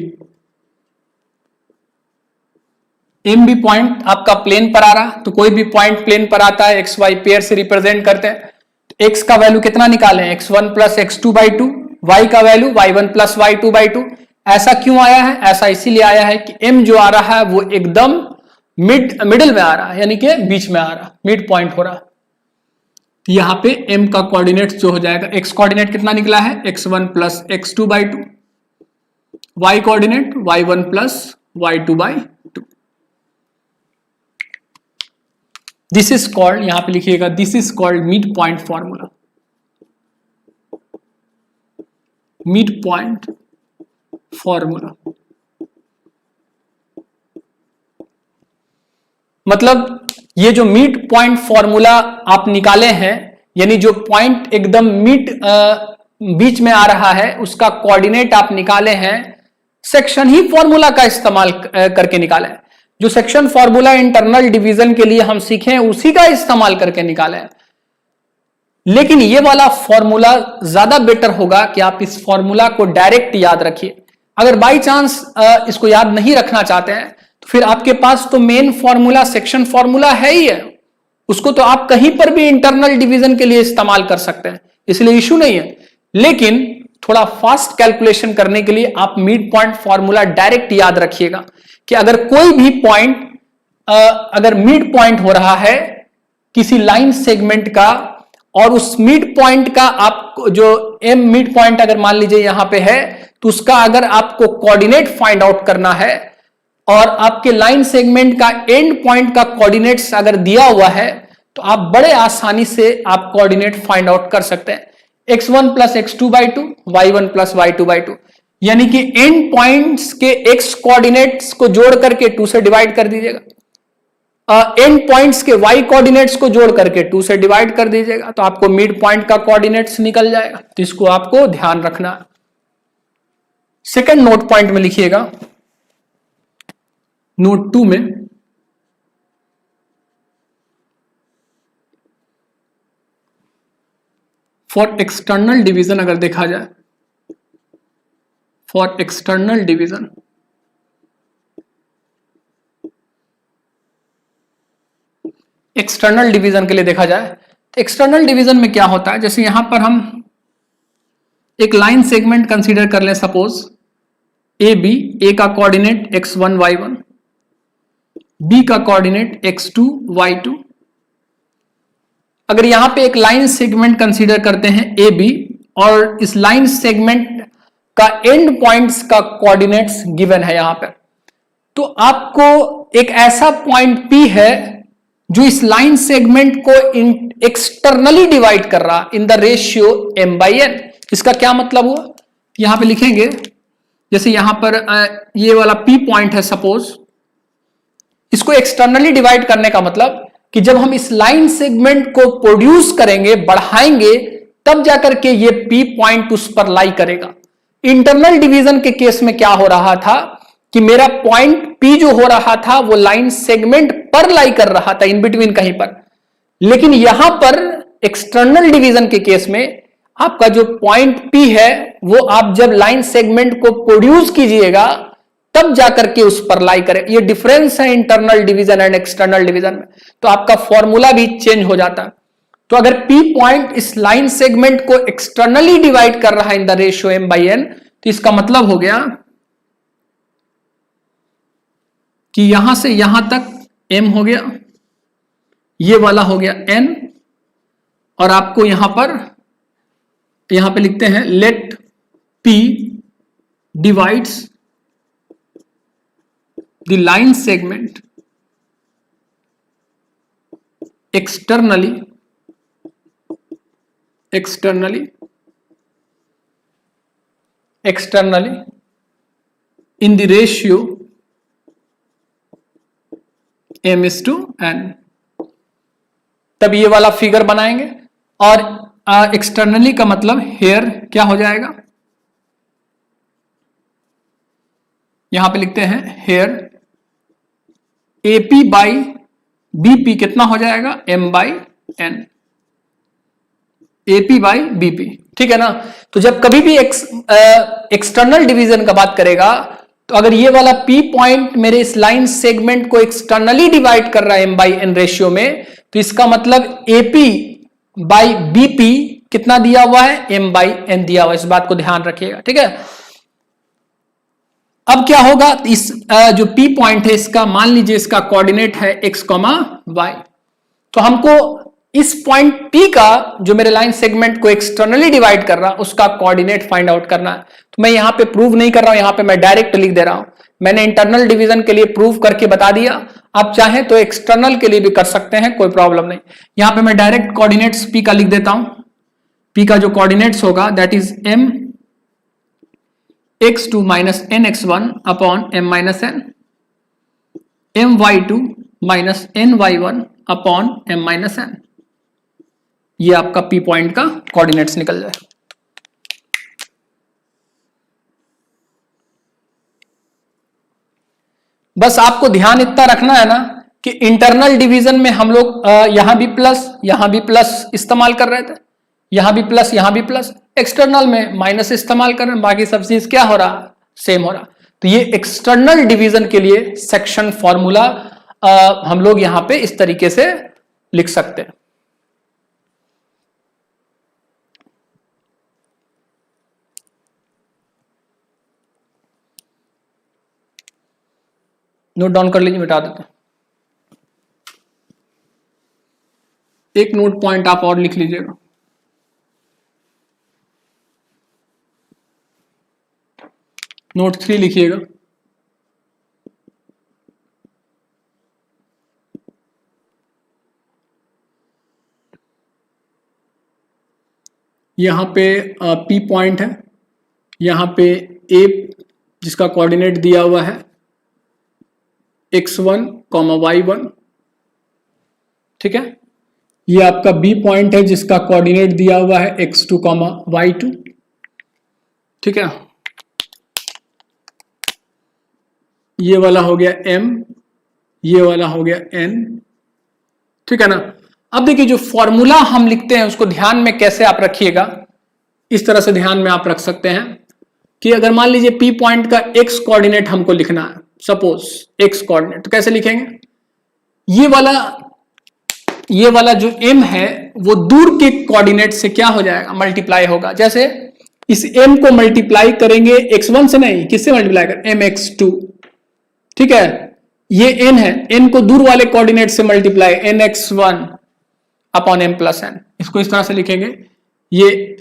m भी पॉइंट आपका प्लेन पर आ रहा, तो कोई भी पॉइंट प्लेन पर आता है, एक्स वाई पेयर से रिप्रेजेंट करते हैं, तो x का वैल्यू कितना निकालें, x1 plus x2 by 2, y का value y1 plus y2 by 2। ऐसा क्यों आया है, ऐसा इसीलिए आया है कि m जो आ रहा है वो एकदम मिडिल में आ रहा है, यानी कि बीच में आ रहा, मिड पॉइंट हो रहा। यहां पे m का कोऑर्डिनेट जो हो जाएगा, x कोऑर्डिनेट कितना निकला है, x1 plus x2 by 2, y coordinate y1 plus y2 by 2। This is called, यहां पे लिखिएगा this is called mid point formula, mid point formula. मतलब ये जो मिड पॉइंट फॉर्मूला आप निकाले हैं, यानी जो पॉइंट एकदम मिड बीच में आ रहा है उसका कोऑर्डिनेट आप निकाले हैं, सेक्शन ही फॉर्मूला का इस्तेमाल करके निकाले हैं। जो सेक्शन फॉर्मूला इंटरनल डिवीजन के लिए हम सीखे हैं उसी का इस्तेमाल करके निकाले हैं। लेकिन ये वाला फॉर्मूला ज्यादा बेटर होगा कि आप इस फॉर्मूला को डायरेक्ट याद रखिए। अगर बाई चांस इसको याद नहीं रखना चाहते हैं तो फिर आपके पास तो मेन फॉर्मूला सेक्शन फॉर्मूला है ही है, उसको तो आप कहीं पर भी इंटरनल डिवीजन के लिए इस्तेमाल कर सकते हैं, इसलिए इशू नहीं है। लेकिन थोड़ा फास्ट कैलकुलेशन करने के लिए आप मिड पॉइंट फॉर्मूला डायरेक्ट याद रखिएगा कि अगर कोई भी पॉइंट अगर मिड पॉइंट हो रहा है किसी लाइन सेगमेंट का, और उस मिड पॉइंट का आपको जो m मिड पॉइंट अगर मान लीजिए यहां पे है, तो उसका अगर आपको कोऑर्डिनेट फाइंड आउट करना है और आपके लाइन सेगमेंट का एंड पॉइंट का कोऑर्डिनेट्स अगर दिया हुआ है तो आप बड़े आसानी से आप कोऑर्डिनेट फाइंड आउट कर सकते हैं। x1 plus x2 by 2, y1 plus y2 by 2, यानी कि एंड पॉइंट्स के x कोऑर्डिनेट्स को जोड़ करके 2 से डिवाइड कर दीजिएगा, एंड पॉइंट्स के y कोऑर्डिनेट्स को जोड़ करके 2 से डिवाइड कर दीजिएगा, तो आपको मिड पॉइंट का कोऑर्डिनेट्स निकल जाएगा। तो इसको आपको ध्यान रखना है। सेकंड नोट पॉइंट में लिखिएगा, नोट 2 में फॉर एक्सटर्नल डिवीजन अगर देखा जाए, for external division external division के लिए देखा जाए तो एक्सटर्नल डिवीजन में क्या होता है, जैसे यहां पर हम एक लाइन सेगमेंट कंसीडर कर लें, सपोज ए बी, ए का कोऑर्डिनेट x1 y1, बी का कोऑर्डिनेट x2 y2। अगर यहां पे एक लाइन सेगमेंट कंसीडर करते हैं ए बी, और इस लाइन सेगमेंट का एंड पॉइंट्स का कोऑर्डिनेट्स गिवन है यहां पर, तो आपको एक ऐसा पॉइंट P है जो इस लाइन सेगमेंट को एक्सटर्नली डिवाइड कर रहा इन द रेशियो m/n। इसका क्या मतलब हुआ, यहां पे लिखेंगे, जैसे यहां पर ये वाला P पॉइंट है सपोज, इसको एक्सटर्नली डिवाइड करने का मतलब कि जब हम इस लाइन सेगमेंट को प्रोड्यूस करेंगे, बढ़ाएंगे, तब जाकर के ये P पॉइंट उस पर लाई करेगा। इंटरनल डिवीजन के केस में क्या हो रहा था कि मेरा पॉइंट P जो हो रहा था वो लाइन सेगमेंट पर लाई कर रहा था, इन बिटवीन कहीं पर। लेकिन यहां पर एक्सटर्नल डिवीजन के केस में आपका जो पॉइंट P है वो आप जब लाइन सेगमेंट को प्रोड्यूस कीजिएगा तब जाकर के उस पर लाई करें। ये डिफरेंस है internal division and external division में, तो आपका फॉर्मूला भी चेंज हो जाता है। तो अगर P पॉइंट इस लाइन सेगमेंट को एक्सटर्नली डिवाइड कर रहा है इन द रेशियो m/n, तो इसका मतलब हो गया कि यहां से यहां तक m हो गया, ये वाला हो गया n, और आपको यहां पे लिखते हैं let P divides the line segment externally in the ratio m/n। तब ये वाला फिगर बनाएंगे, और एक्सटर्नली का मतलब हेयर क्या हो जाएगा, यहां पे लिखते हैं हेयर AP बाई BP कितना हो जाएगा, m/n, AP बाई BP, ठीक है ना। तो जब कभी भी एक्सटर्नल डिवीजन का बात करेगा तो अगर ये वाला P पॉइंट मेरे इस लाइन सेगमेंट को एक्सटर्नली डिवाइड कर रहा है m/n रेशियो में, तो इसका मतलब AP बाई BP कितना दिया हुआ है, m/n दिया हुआ है। इस बात को ध्यान रखिएगा, ठीक है। अब क्या होगा, इस जो P पॉइंट है इसका मान लीजिए इसका कोऑर्डिनेट है x, y, तो हमको इस पॉइंट P का जो मेरे लाइन सेगमेंट को एक्सटर्नली डिवाइड कर रहा उसका कोऑर्डिनेट फाइंड आउट करना है। तो मैं यहां पे प्रूव नहीं कर रहा हूं, यहां पे मैं डायरेक्ट लिख दे रहा हूं। मैंने इंटरनल डिवीजन के लिए प्रूव करके बता दिया, आप चाहें तो एक्सटर्नल के लिए भी कर सकते हैं, कोई प्रॉब्लम नहीं। यहां पे मैं डायरेक्ट कोऑर्डिनेट्स P का लिख देता हूं। P का जो कोऑर्डिनेट्स होगा that is m x2 minus nx1 upon m minus n, my2 minus ny1 upon m minus n। ये आपका P पॉइंट का कोऑर्डिनेट्स निकल जाए। बस आपको ध्यान इतना रखना है ना कि इंटरनल डिवीजन में हम लोग यहां भी प्लस इस्तेमाल कर रहे थे, यहां भी प्लस, यहां भी प्लस। एक्सटर्नल में माइनस इस्तेमाल कर रहे हैं, बाकी सब चीज क्या हो रहा, सेम हो रहा। तो ये एक्सटर्नल डिवीजन के लिए सेक्शन फॉर्मूला हम लोग यहां पे इस तरीके से लिख सकते हैं। नोट डाउन कर लीजिए, मिटा देते हैं। एक नोट पॉइंट आप और लिख लीजिएगा। नोट 3 लिखिएगा। यहां पे P पॉइंट है, यहां पे A जिसका कोऑर्डिनेट दिया हुआ है x1, y1, ठीक है। ये आपका B पॉइंट है जिसका कोऑर्डिनेट दिया हुआ है x2, y2, ठीक है। ये वाला हो गया m, ये वाला हो गया n, ठीक है ना। अब देखिए जो फॉर्मूला हम लिखते हैं उसको ध्यान में कैसे आप रखिएगा, इस तरह से ध्यान में आप रख सकते हैं कि अगर मान लीजिए P पॉइंट का x कोऑर्डिनेट हमको लिखना है, सपोज x कोऑर्डिनेट, तो कैसे लिखेंगे, ये वाला जो m है वो दूर के कोऑर्डिनेट से क्या हो जाएगा, मल्टीप्लाई होगा। जैसे इस m को मल्टीप्लाई करेंगे x1 से नहीं, किससे मल्टीप्लाई करें, mx2, ठीक है। ये n है, n को दूर वाले कोऑर्डिनेट से multiply, nx1 upon m plus n। इसको इस तरह से लिखेंगे, ये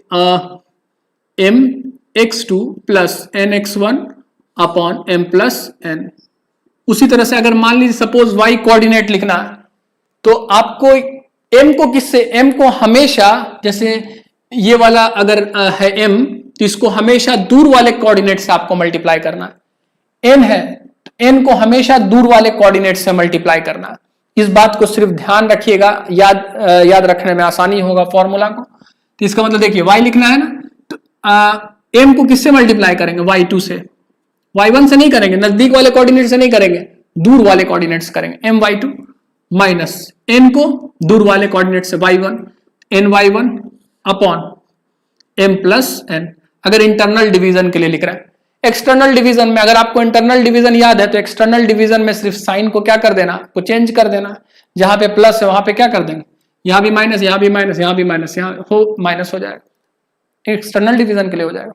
mx2 plus nx1 upon m plus n। उसी तरह से अगर मान लीजिए सपोज y कोऑर्डिनेट लिखना है, तो आपको m को किससे, m को हमेशा, जैसे ये वाला अगर है m, तो इसको हमेशा दूर वाले कोऑर्डिनेट से आपको मल्टीप्लाई करना है। n है, n को हमेशा दूर वाले कोऑर्डिनेट से मल्टीप्लाई करना है। इस बात को सिर्फ ध्यान रखिएगा, याद रखने में आसानी होगा फॉर्मूला को। तो इसका मतलब देखिए y लिखना है ना, तो m को किससे मल्टीप्लाई करेंगे, y2 से, y1 से नहीं करेंगे, नजदीक वाले कोऑर्डिनेट से नहीं करेंगे, दूर वाले कोऑर्डिनेट से करेंगे। my2 माइनस n को दूर वाले कोऑर्डिनेट से y1, ny1 upon m plus n, अगर इंटरनल डिवीजन के लिए लिख रहा है। एक्सटर्नल डिवीजन में अगर आपको इंटरनल डिवीजन याद है तो एक्सटर्नल डिवीजन में सिर्फ साइन को क्या कर देना, को चेंज कर देना, जहां पे प्लस है वहां पे क्या कर देंगे, यहां भी माइनस, यहां भी माइनस, यहां भी माइनस, यहां हो माइनस हो जाएगा, एक्सटर्नल डिवीजन के लिए हो जाएगा।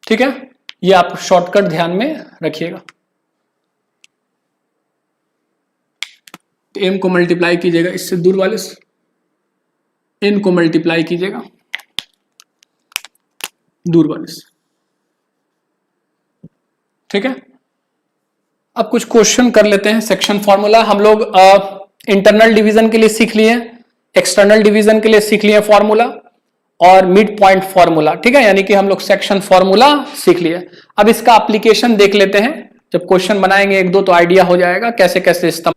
ठीक है, ये आप शॉर्टकट ध्यान में रखिएगा। m को मल्टीप्लाई कीजिएगा इससे दूर वाले से, n को मल्टीप्लाई कीजिएगा दूर वाले से। ठीक है, अब कुछ क्वेश्चन कर लेते हैं। सेक्शन फॉर्मूला हम लोग इंटरनल डिवीजन के लिए सीख लिए, एक्सटर्नल डिवीजन के लिए सीख लिए फॉर्मूला और मिड पॉइंट फॉर्मूला। ठीक है, यानी कि हम लोग सेक्शन फॉर्मूला सीख लिए। अब इसका एप्लीकेशन देख लेते हैं, जब क्वेश्चन बनाएंगे एक दो तो आइडिया हो जाएगा कैसे कैसे इस्तेमाल।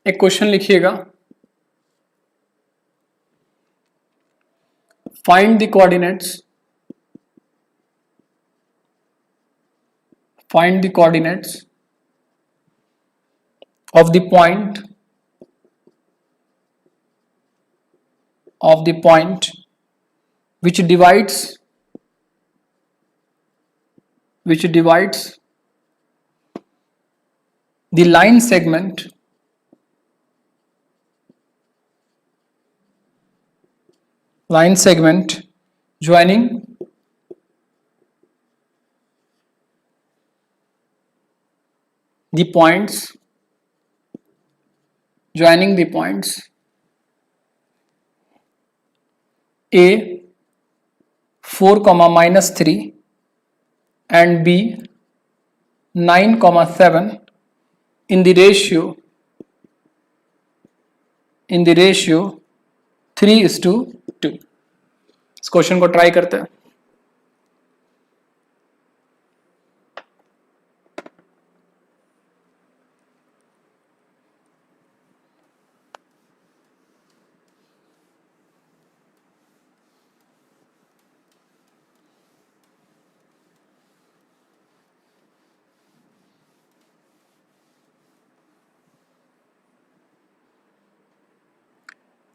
एक क्वेश्चन लिखिएगा, find the coordinates, find the coordinates of the point which divides the line segment joining the points A 4, -3 and B 9, 7 in the ratio 3:2। इस क्वेश्चन को ट्राई करते हैं।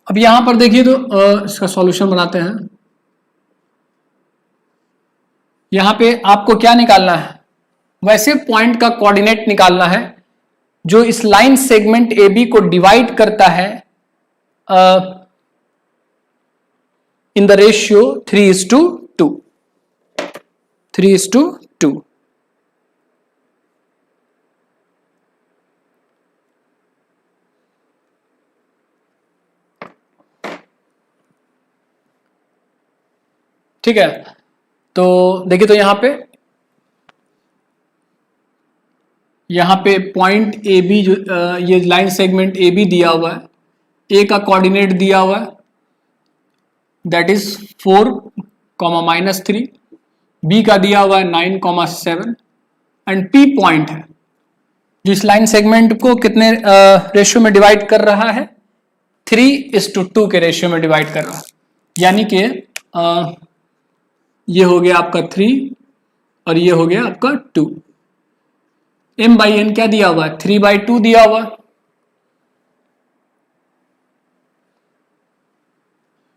अब यहां पर देखिए तो इसका सॉल्यूशन बनाते हैं। यहां पे आपको क्या निकालना है, वैसे पॉइंट का कोऑर्डिनेट निकालना है जो इस लाइन सेगमेंट ए बी को डिवाइड करता है इन द रेशियो 3:2। 3:2। ठीक है, तो देखिए तो यहां पे पॉइंट ए बी जो ये लाइन सेगमेंट ए बी दिया हुआ है, ए का कोऑर्डिनेट दिया हुआ है दैट इज 4, -3, बी का दिया हुआ है 9, 7 एंड पी पॉइंट है जो इस लाइन सेगमेंट को कितने रेशियो में डिवाइड कर रहा है, 3:2 के रेशियो में डिवाइड कर रहा है। यानी कि ये हो गया आपका 3 और ये हो गया आपका 2। m/n क्या दिया हुआ है, 3/2 दिया हुआ है।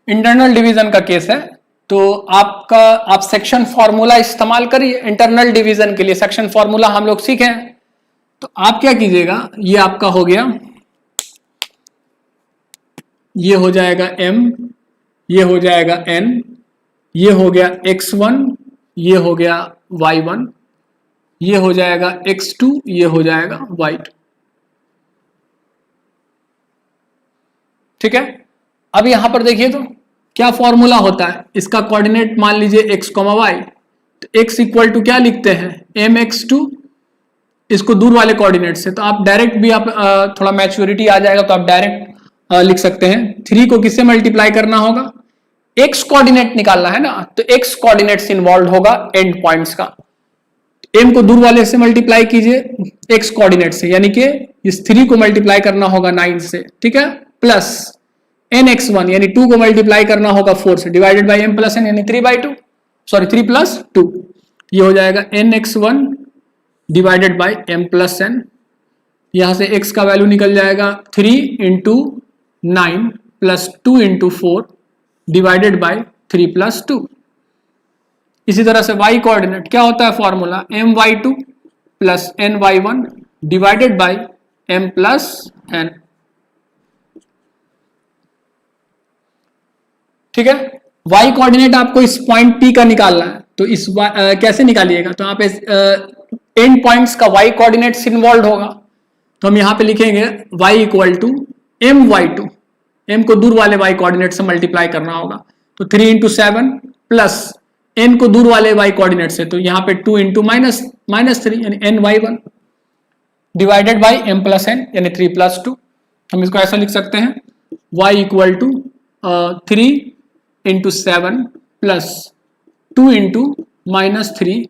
इंटरनल डिवीजन का केस है तो आप सेक्शन फॉर्मूला इस्तेमाल करिए इंटरनल डिवीजन के लिए। सेक्शन फॉर्मूला हम लोग सीखे हैं तो आप क्या कीजिएगा, ये आपका हो गया, ये हो जाएगा m, ये हो जाएगा n, ये हो गया x1, ये हो गया y1, ये हो जाएगा x2, ये हो जाएगा y2। ठीक है, अब यहां पर देखिए तो क्या फॉर्मूला होता है, इसका कोऑर्डिनेट मान लीजिए x, y, तो x इक्वल टू क्या लिखते हैं, mx2, इसको दूर वाले कोऑर्डिनेट से, तो आप डायरेक्ट भी आप थोड़ा मैच्योरिटी आ जाएगा तो आप डायरेक्ट लिख सकते हैं। 3 को किससे मल्टीप्लाई करना होगा, x कोऑर्डिनेट निकालना है ना, तो x कोऑर्डिनेट्स इन्वॉल्व होगा एंड पॉइंट्स का। m को दूर वाले से मल्टीप्लाई कीजिए x कोऑर्डिनेट से, यानी कि इस 3 को मल्टीप्लाई करना होगा 9 से। ठीक है, प्लस nx1 यानी 2 को मल्टीप्लाई करना होगा 4 से, divided by m plus n यानी 3/2, सॉरी 3 + 2, ये हो जाएगा nx1 divided by m plus n। यहां से x का वैल्यू निकल जाएगा 3 into 9 plus 2 into 4 divided by 3 plus 2। इसी तरह से y कोऑर्डिनेट क्या होता है formula, my2 plus ny1 divided by m plus n। ठीक है, y कोऑर्डिनेट आपको इस पॉइंट P का निकालना है, तो इस कैसे निकालिएगा, तो यहाँ पे एंड पॉइंट्स का y कोऑर्डिनेट्स इन्वॉल्व होगा, तो हम यहाँ पे लिखेंगे y equal to my2, m को दूर वाले y कोऑर्डिनेट से मल्टीप्लाई करना होगा, तो 3 इंटू 7 प्लस n को दूर वाले y कोऑर्डिनेट से, तो यहाँ पे 2 इंटू माइनस 3 यानी ny1 divided by m plus n यानी 3 प्लस 2। हम इसको ऐसा लिख सकते हैं y equal to 3 into 7 plus 2 into minus 3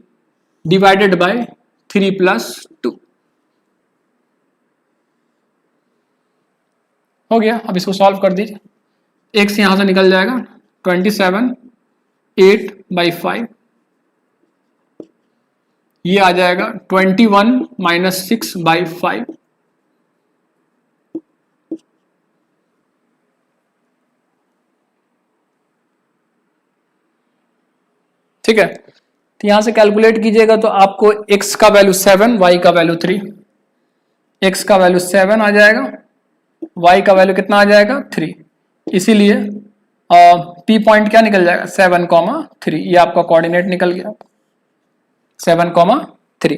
divided by 3 plus 2। हो गया, अब इसको सॉल्व कर दीजिए, x यहां से निकल जाएगा 27 8 बाई 5, ये आ जाएगा 21 माइनस 6 बाई 5। ठीक है, तो यहां से कैलकुलेट कीजिएगा तो आपको x का वैल्यू 7, y का वैल्यू 3, x का वैल्यू 7 आ जाएगा, y का वैल्यू कितना आ जाएगा 3, इसीलिए P पॉइंट क्या निकल जाएगा 7,3, ये आपका कोऑर्डिनेट निकल गया 7,3।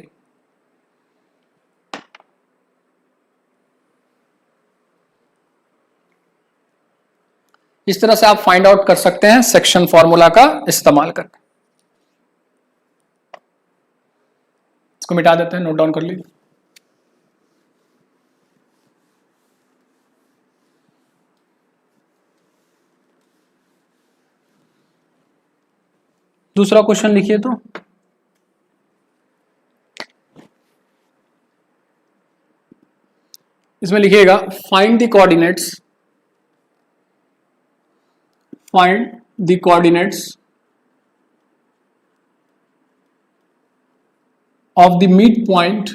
इस तरह से आप फाइंड आउट कर सकते हैं सेक्शन फॉर्मूला का इस्तेमाल करके। इसको मिटा देते हैं, नोट डाउन कर लीजिए। दूसरा क्वेश्चन लिखिए, तो इसमें लिखिएगा find the coordinates of the midpoint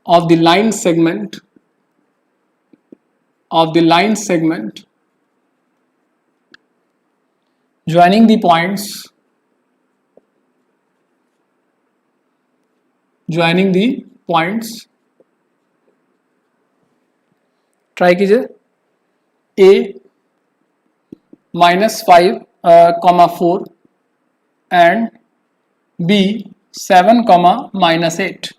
of the line segment joining the points try कीजिए a -5,4 एंड b 7,-8।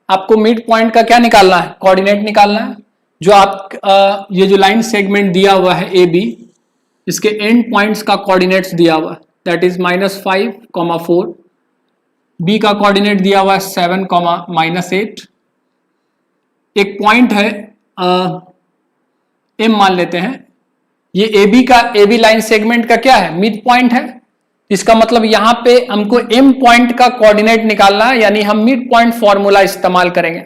आपको मिड पॉइंट का क्या निकालना है, कोऑर्डिनेट निकालना है। जो आप ये जो लाइन सेगमेंट दिया हुआ है ए बी, इसके एंड पॉइंट्स का कोऑर्डिनेट्स दिया हुआ है, दैट इज -5,4, बी का कोऑर्डिनेट दिया हुआ है 7,-8। एक पॉइंट है एम मान लेते हैं, ये ए बी लाइन सेगमेंट का क्या है, मिड पॉइंट है। इसका मतलब यहां पे हमको एम पॉइंट का कोऑर्डिनेट निकालना है, यानी हम मिड पॉइंट फॉर्मूला इस्तेमाल करेंगे।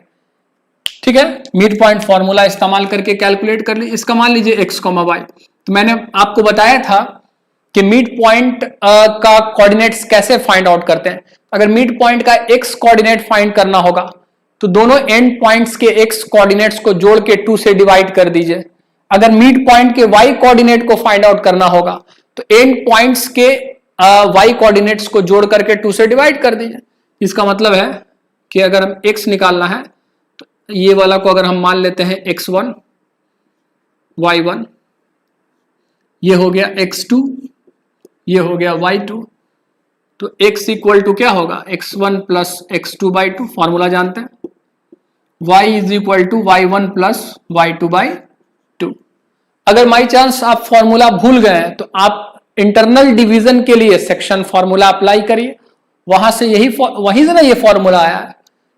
ठीक है, मिड पॉइंट फॉर्मूला इस्तेमाल करके कैलकुलेट कर लीजिए। इसका मान लीजिए x, y, तो मैंने आपको बताया था कि मिड पॉइंट का कोऑर्डिनेट्स कैसे फाइंड आउट करते हैं। अगर मिड पॉइंट का x कोऑर्डिनेट फाइंड करना होगा तो दोनों एंड पॉइंट्स के x कोऑर्डिनेट्स को जोड़ के 2 से डिवाइड कर दीजिए। अगर मिड पॉइंट के y कोऑर्डिनेट को फाइंड आउट करना होगा तो एंड पॉइंट्स के y कोऑर्डिनेट्स को जोड़ करके 2 से डिवाइड कर दीजिए। इसका मतलब है कि अगर हम x निकालना है तो ये वाला को अगर हम मान लेते हैं x1 y1, ये हो गया x2, ये हो गया y2, तो x इक्वल टू क्या होगा x1 प्लस x2/2, फॉर्मूला जानते हैं, y is equal to y1 plus y2/2। अगर बाई चांस आप फॉर्मूला भूल गए हैं तो आप इंटरनल डिवीजन के लिए सेक्शन फॉर्मूला अप्लाई करिए, वहां से वहीं से ना ये फॉर्मूला आया है।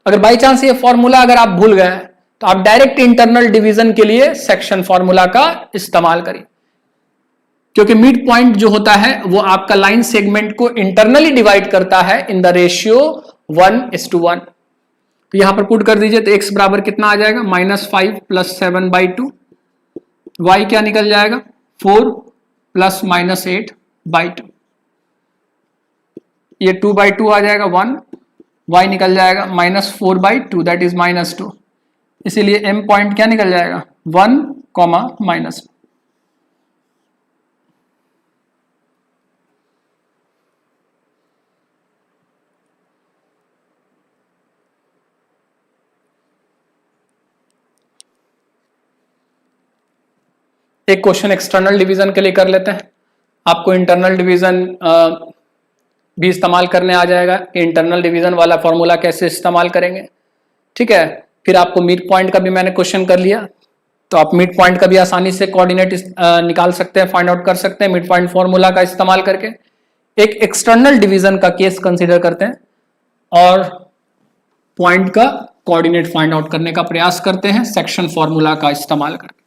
अगर बाई चांस ये फॉर्मूला अगर आप भूल गए तो आप डायरेक्ट इंटरनल डिवीजन के लिए सेक्शन फॉर्मूला का इस्तेमाल करिए। क्योंकि मिड पॉइंट जो होता है वो आपका लाइन सेगमेंट को इंटरनली डिवाइड करता है इन द रेशियो 1:1। तो यहां पर पुट कर दीजिए तो x बराबर कितना आ जाएगा, -5 + 7/2। y क्या निकल जाएगा, 4 + -8/2। ये 2/2 आ जाएगा 1, y निकल जाएगा -4/2 दैट इज -2। इसीलिए m पॉइंट क्या निकल जाएगा, 1, -2। एक क्वेश्चन एक्सटर्नल डिवीजन के लिए कर लेते हैं। आपको इंटरनल डिवीजन भी इस्तेमाल करने आ जाएगा। इंटरनल डिवीजन वाला फॉर्मूला कैसे इस्तेमाल करेंगे, ठीक है। फिर आपको मिड पॉइंट का भी मैंने क्वेश्चन कर लिया, तो आप मिड पॉइंट का भी आसानी से कोऑर्डिनेट निकाल सकते हैं, फाइंड आउट कर सकते हैं मिड पॉइंट फॉर्मूला का इस्तेमाल करके। एक एक्सटर्नल डिवीजन का केस कंसीडर करते हैं और पॉइंट का कोऑर्डिनेट फाइंड आउट करने का प्रयास करते हैं सेक्शन फॉर्मूला का इस्तेमाल करके।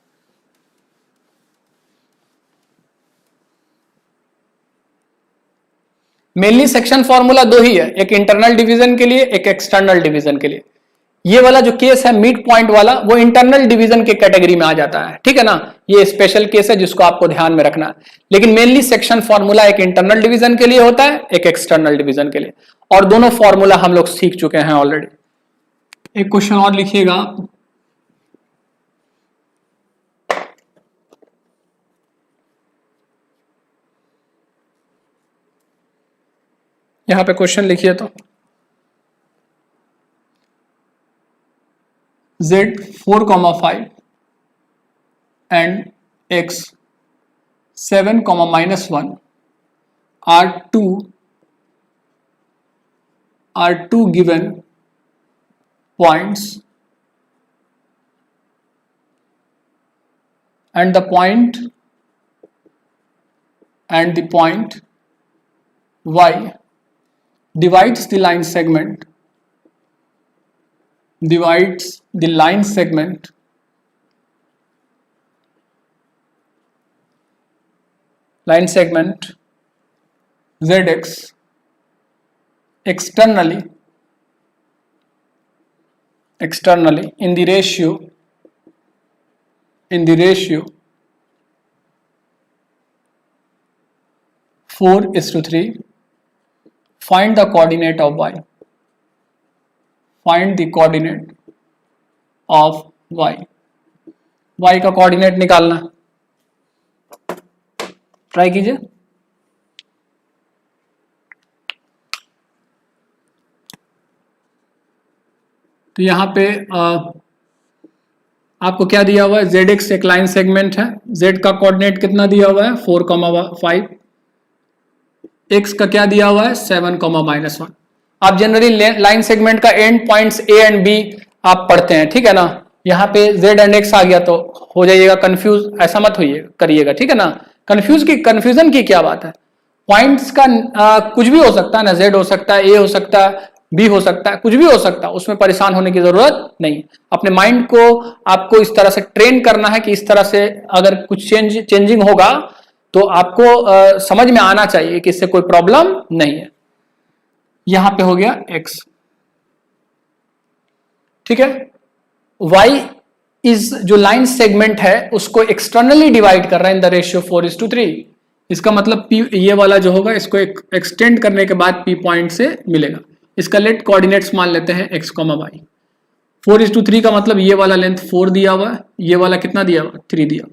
मेनली सेक्शन फॉर्मूला दो ही है, एक इंटरनल डिवीजन के लिए, एक एक्सटर्नल डिवीजन के लिए। ये वाला जो केस है मिड पॉइंट वाला, वो इंटरनल डिवीजन के कैटेगरी में आ जाता है, ठीक है ना। ये स्पेशल केस है जिसको आपको ध्यान में रखना है। लेकिन मेनली सेक्शन फॉर्मूला एक इंटरनल डिवीजन के लिए होता है, एक एक्सटर्नल डिवीजन के लिए, और दोनों फॉर्मूला हम लोग सीख चुके हैं ऑलरेडी। एक क्वेश्चन और लिखिएगा, यहां पे क्वेश्चन लिखिए तो z 4,5 and x 7, -1 are two given points, and the point y divides the line segment zx externally in the ratio 4:3. Find the coordinate of y. Find the coordinate of y. y का coordinate निकालना, try कीजिए। तो यहां पे आपको क्या दिया हुआ है, zx एक लाइन सेगमेंट है, z का कोऑर्डिनेट कितना दिया हुआ है 4,5, x का क्या दिया हुआ है 7, -1। आप जनरली लाइन सेगमेंट का end points a and b आप पढ़ते हैं, ठीक है ना। यहाँ पे z एंड x आ गया तो हो जाइएगा कंफ्यूज, ऐसा मत करिएगा, ठीक है ना। कंफ्यूजन की क्या बात है, पॉइंट्स का कुछ भी हो सकता है ना, z हो सकता है, a हो सकता है, b हो सकता है, कुछ भी हो सकता है, उसमें परेशान होने की जरूरत नहीं। अपने माइंड को आपको इस तरह से ट्रेन करना है कि इस तरह से अगर कुछ चेंजिंग होगा तो आपको समझ में आना चाहिए कि इससे कोई प्रॉब्लम नहीं है। यहां पे हो गया x, ठीक है। y इज जो लाइन सेगमेंट है उसको एक्सटर्नली डिवाइड कर रहा है इन द रेशियो 4:3। इसका मतलब p ये वाला जो होगा इसको एक्सटेंड करने के बाद p पॉइंट से मिलेगा। इसका लेट कोऑर्डिनेट्स मान लेते हैं x, y। 4:3 का मतलब ये वाला लेंथ 4 दिया हुआ है, ये वाला कितना दिया हुआ 3 दिया,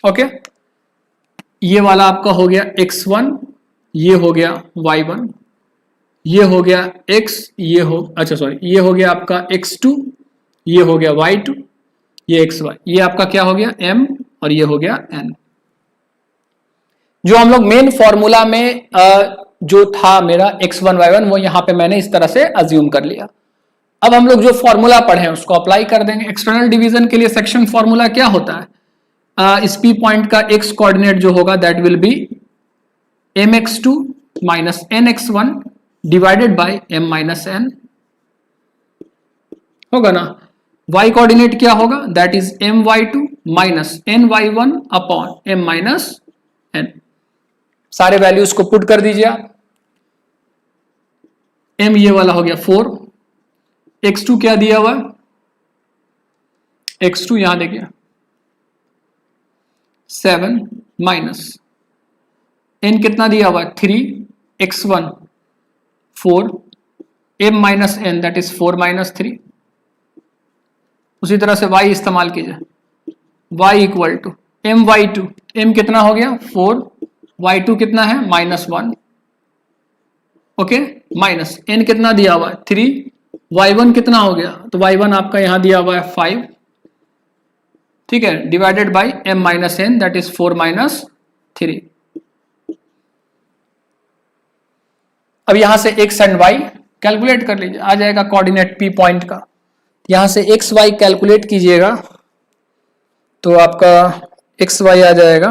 ओके। ये वाला आपका हो गया x1, ये हो गया y1, ये हो गया x, ये हो गया आपका x2, ये हो गया y2, ये xy, ये आपका क्या हो गया m और ये हो गया n। जो हम लोग मेन फॉर्मूला में जो था मेरा x1 y1 वो यहां पे मैंने इस तरह से अज्यूम कर लिया। अब हम लोग जो फॉर्मूला पढ़े हैं उसको अप्लाई कर देंगे। एक्सटर्नल डिवीजन के लिए सेक्शन फॉर्मूला क्या होता है, इस p पॉइंट का x कोऑर्डिनेट जो होगा that will be mx2 minus nx1 divided by m minus n, होगा ना। y कोऑर्डिनेट क्या होगा, that is my2 minus ny1 upon m minus n। सारे वैल्यूज को पुट कर दीजिए आप। m ये वाला हो गया 4, x2 क्या दिया हुआ, x2 यहां देखिए 7 माइनस n कितना दिया हुआ 3, x1 4, m minus n that is 4 minus 3। उसी तरह से y इस्तेमाल कीजिए, y equal to my2, m कितना हो गया 4, y2 कितना है -1, ओके, माइनस n कितना दिया हुआ है 3, y1 कितना हो गया, तो y1 आपका यहां दिया हुआ है 5, ठीक है, divided by m minus n that is 4 minus 3। अब यहां से x एंड y कैलकुलेट कर लीजिए, आ जाएगा कोऑर्डिनेट p पॉइंट का। यहां से x y कैलकुलेट कीजिएगा तो आपका x y आ जाएगा,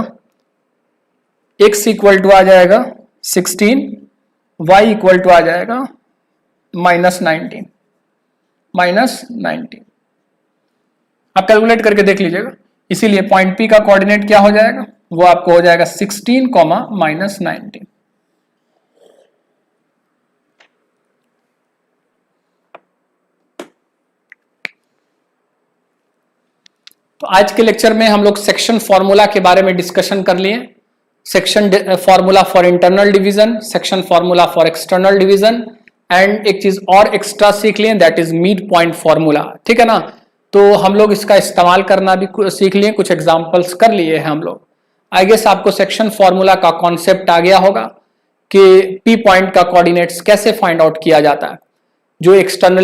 x इक्वल टू आ जाएगा 16, y इक्वल टू आ जाएगा -19, आप कैलकुलेट करके देख लीजिएगा। इसीलिए पॉइंट P का कोऑर्डिनेट क्या हो जाएगा, वो आपको हो जाएगा 16, -19। तो आज के लेक्चर में हम लोग सेक्शन फॉर्मूला के बारे में डिस्कशन कर लिए। Section formula for internal division, section formula for external division, and एक चीज और एक्स्ट्रा सीख लिए, that is mid point formula, ठीक है ना। तो हम लोग इसका इस्तेमाल करना भी सीख लिए, कुछ एग्जांपल्स कर लिए हैं हम लोग। आई गेस आपको सेक्शन फॉर्मूला का कॉन्सेप्ट आ गया होगा कि पी पॉइंट का कोऑर्डिनेट्स कैसे फाइंड आउट किया जाता है, जो एक्सटर्नल